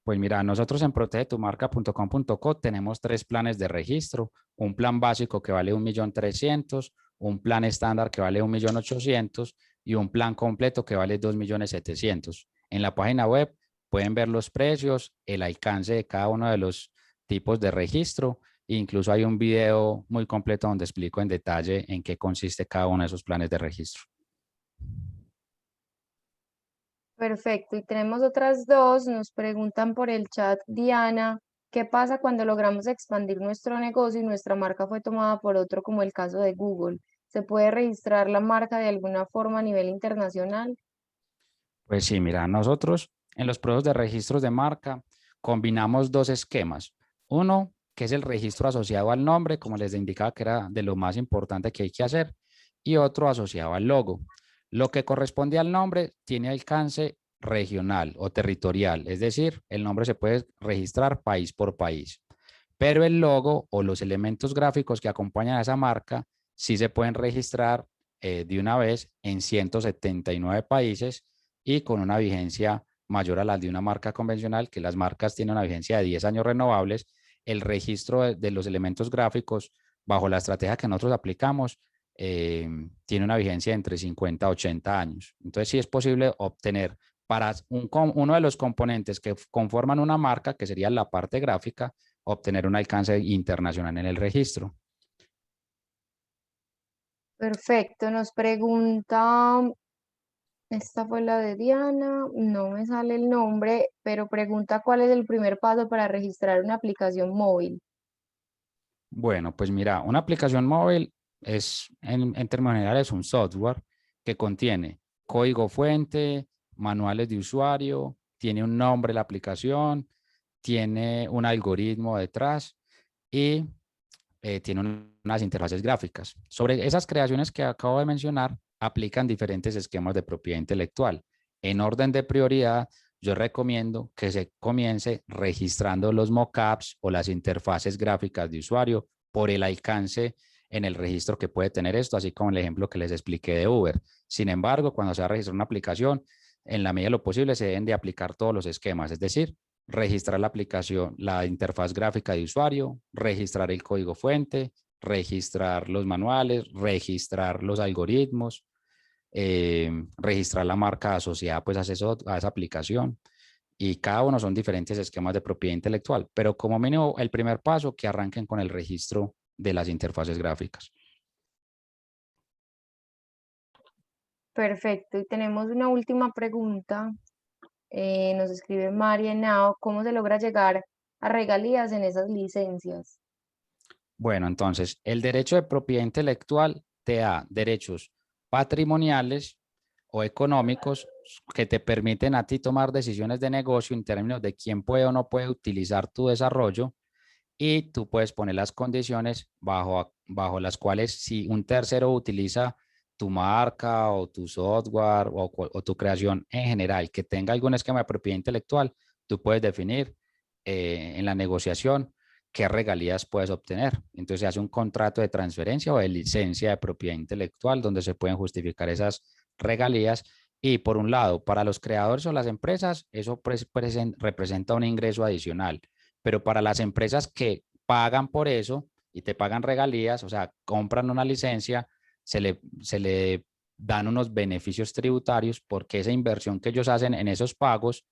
Pues mira, nosotros en protegetumarca.com.co tenemos 3 planes de registro, un plan básico que vale 1.300.000, un plan estándar que vale 1.800.000 y un plan completo que vale 2.700.000. En la página web pueden ver los precios, el alcance de cada uno de los tipos de registro. Incluso hay un video muy completo donde explico en detalle en qué consiste cada uno de esos planes de registro. Perfecto, y tenemos otras 2, nos preguntan por el chat, Diana, ¿qué pasa cuando logramos expandir nuestro negocio y nuestra marca fue tomada por otro, como el caso de Google? ¿Se puede registrar la marca de alguna forma a nivel internacional? Pues sí, mira, nosotros en los procesos de registros de marca combinamos 2 esquemas. Uno, que es el registro asociado al nombre, como les indicaba que era de lo más importante que hay que hacer, y otro asociado al logo. Lo que corresponde al nombre tiene alcance regional o territorial, es decir, el nombre se puede registrar país por país, pero el logo o los elementos gráficos que acompañan a esa marca sí se pueden registrar de una vez en 179 países y con una vigencia mayor a la de una marca convencional, que las marcas tienen una vigencia de 10 años renovables. El registro de los elementos gráficos bajo la estrategia que nosotros aplicamos tiene una vigencia entre 50 a 80 años. Entonces sí es posible obtener para uno de los componentes que conforman una marca, que sería la parte gráfica, obtener un alcance internacional en el registro. Perfecto, nos pregunta, esta fue la de Diana, no me sale el nombre, pero pregunta cuál es el primer paso para registrar una aplicación móvil. Bueno, pues mira, una aplicación móvil es, en términos generales, un software que contiene código fuente, manuales de usuario, tiene un nombre la aplicación, tiene un algoritmo detrás y tiene unas interfaces gráficas. Sobre esas creaciones que acabo de mencionar, aplican diferentes esquemas de propiedad intelectual. En orden de prioridad, yo recomiendo que se comience registrando los mockups o las interfaces gráficas de usuario por el alcance en el registro que puede tener esto, así como el ejemplo que les expliqué de Uber. Sin embargo, cuando se va a registrar una aplicación, en la medida de lo posible se deben de aplicar todos los esquemas, es decir, registrar la aplicación, la interfaz gráfica de usuario, registrar el código fuente, registrar los manuales, registrar los algoritmos, registrar la marca asociada pues, a esa aplicación. Y cada uno son diferentes esquemas de propiedad intelectual, pero como mínimo el primer paso, que arranquen con el registro de las interfaces gráficas. Perfecto. Y tenemos una última pregunta. Nos escribe María Henao, ¿cómo se logra llegar a regalías en esas licencias? Bueno, entonces, el derecho de propiedad intelectual te da derechos patrimoniales o económicos que te permiten a ti tomar decisiones de negocio en términos de quién puede o no puede utilizar tu desarrollo, y tú puedes poner las condiciones bajo las cuales si un tercero utiliza tu marca o tu software o tu creación en general que tenga algún esquema de propiedad intelectual, tú puedes definir en la negociación qué regalías puedes obtener. Entonces se hace un contrato de transferencia o de licencia de propiedad intelectual donde se pueden justificar esas regalías. Y por un lado, para los creadores o las empresas, eso representa un ingreso adicional. Pero para las empresas que pagan por eso y te pagan regalías, o sea, compran una licencia, se le dan unos beneficios tributarios porque esa inversión que ellos hacen en esos pagos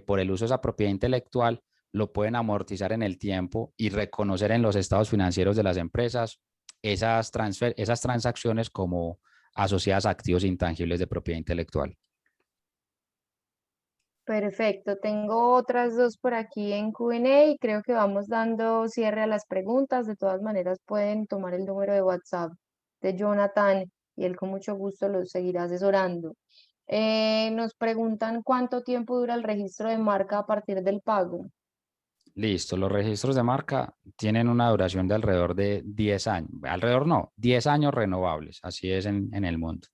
por el uso de esa propiedad intelectual lo pueden amortizar en el tiempo y reconocer en los estados financieros de las empresas esas transacciones como asociadas a activos intangibles de propiedad intelectual. Perfecto, tengo otras dos por aquí en Q&A y creo que vamos dando cierre a las preguntas. De todas maneras, pueden tomar el número de WhatsApp de Jonathan y él con mucho gusto los seguirá asesorando. Nos preguntan cuánto tiempo dura el registro de marca a partir del pago. Listo, los registros de marca tienen una duración de alrededor de 10 años. Alrededor no, 10 años renovables, así es en el mundo.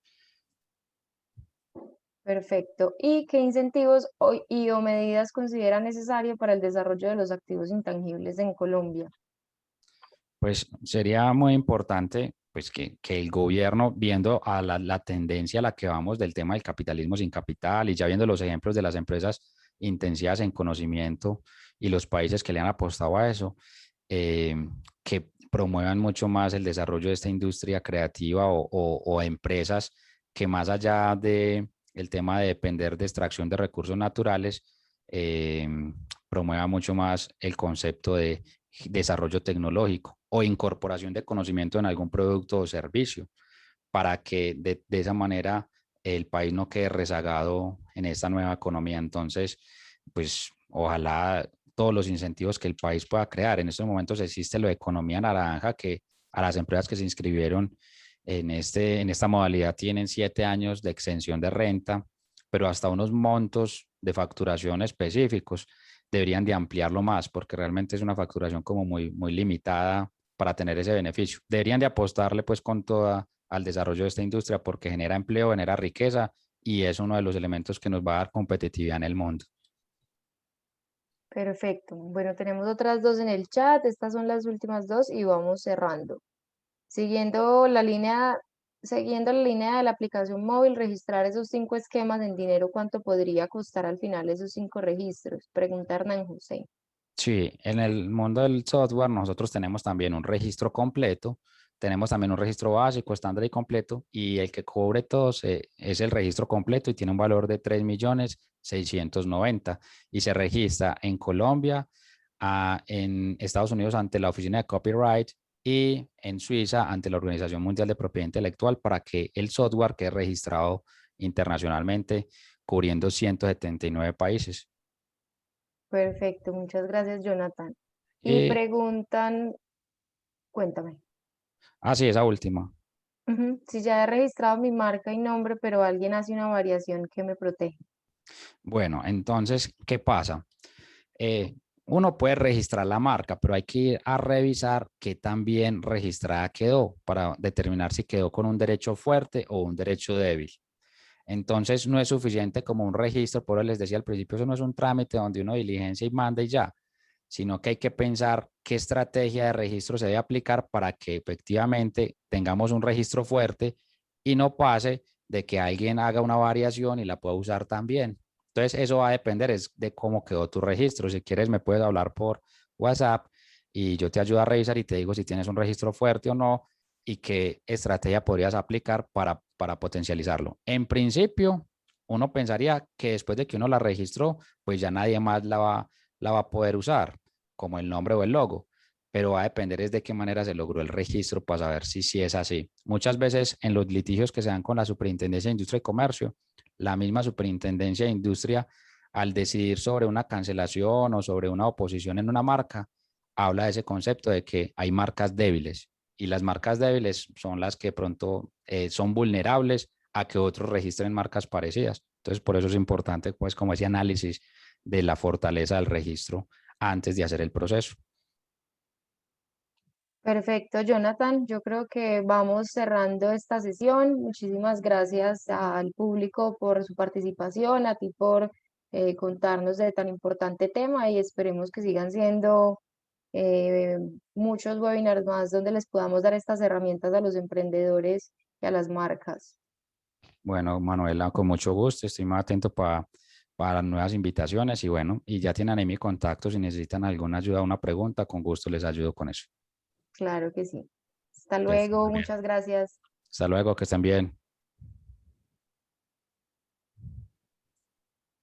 Perfecto. ¿Y qué incentivos o medidas considera necesario para el desarrollo de los activos intangibles en Colombia? Pues sería muy importante pues, que el gobierno, viendo a la tendencia a la que vamos del tema del capitalismo sin capital y ya viendo los ejemplos de las empresas intensivas en conocimiento y los países que le han apostado a eso, que promuevan mucho más el desarrollo de esta industria creativa o empresas que más allá de el tema de depender de extracción de recursos naturales, promueva mucho más el concepto de desarrollo tecnológico o incorporación de conocimiento en algún producto o servicio, para que de esa manera el país no quede rezagado en esta nueva economía. Entonces, pues ojalá todos los incentivos que el país pueda crear. En estos momentos existe lo de economía naranja, que a las empresas que se inscribieron en esta modalidad tienen 7 años de exención de renta, pero hasta unos montos de facturación específicos deberían de ampliarlo más, porque realmente es una facturación como muy limitada para tener ese beneficio. Deberían de apostarle pues con toda al desarrollo de esta industria porque genera empleo, genera riqueza y es uno de los elementos que nos va a dar competitividad en el mundo. Perfecto. Bueno, tenemos otras dos en el chat. Estas son las últimas dos y vamos cerrando. Siguiendo la línea de la aplicación móvil, registrar esos 5 esquemas en dinero, ¿cuánto podría costar al final esos 5 registros? Pregunta Hernán José. Sí, en el mundo del software nosotros tenemos también un registro completo, tenemos también un registro básico, estándar y completo, y el que cubre todos es el registro completo y tiene un valor de 3.690.000 y se registra en Colombia, en Estados Unidos ante la Oficina de Copyright y en Suiza ante la Organización Mundial de Propiedad Intelectual para que el software quede registrado internacionalmente cubriendo 179 países. Perfecto, muchas gracias, Jonathan. Y preguntan, cuéntame. Sí, esa última. Si ya he registrado mi marca y nombre, pero alguien hace una variación, ¿qué me protege? Bueno, entonces, ¿qué pasa? Uno puede registrar la marca, pero hay que ir a revisar qué tan bien registrada quedó para determinar si quedó con un derecho fuerte o un derecho débil. Entonces, no es suficiente como un registro, por eso les decía al principio, eso no es un trámite donde uno diligencia y manda y ya, sino que hay que pensar qué estrategia de registro se debe aplicar para que efectivamente tengamos un registro fuerte y no pase de que alguien haga una variación y la pueda usar también. Entonces, eso va a depender de cómo quedó tu registro. Si quieres, me puedes hablar por WhatsApp y yo te ayudo a revisar y te digo si tienes un registro fuerte o no y qué estrategia podrías aplicar para potencializarlo. En principio, uno pensaría que después de que uno la registró, pues ya nadie más la va a poder usar, como el nombre o el logo. pero va a depender es de qué manera se logró el registro para saber si es así. Muchas veces en los litigios que se dan con la Superintendencia de Industria y Comercio, la misma Superintendencia de Industria, al decidir sobre una cancelación o sobre una oposición en una marca, habla de ese concepto de que hay marcas débiles, y las marcas débiles son las que pronto son vulnerables a que otros registren marcas parecidas. Entonces, por eso es importante, pues, como ese análisis de la fortaleza del registro antes de hacer el proceso. Perfecto, Jonathan. Yo creo que vamos cerrando esta sesión. Muchísimas gracias al público por su participación, a ti por contarnos de tan importante tema, y esperemos que sigan siendo muchos webinars más donde les podamos dar estas herramientas a los emprendedores y a las marcas. Bueno, Manuela, con mucho gusto. Estoy más atento para nuevas invitaciones, y bueno, y ya tienen ahí mi contacto. Si necesitan alguna ayuda o una pregunta, con gusto les ayudo con eso. Claro que sí. Hasta luego, muchas gracias. Hasta luego, que estén bien.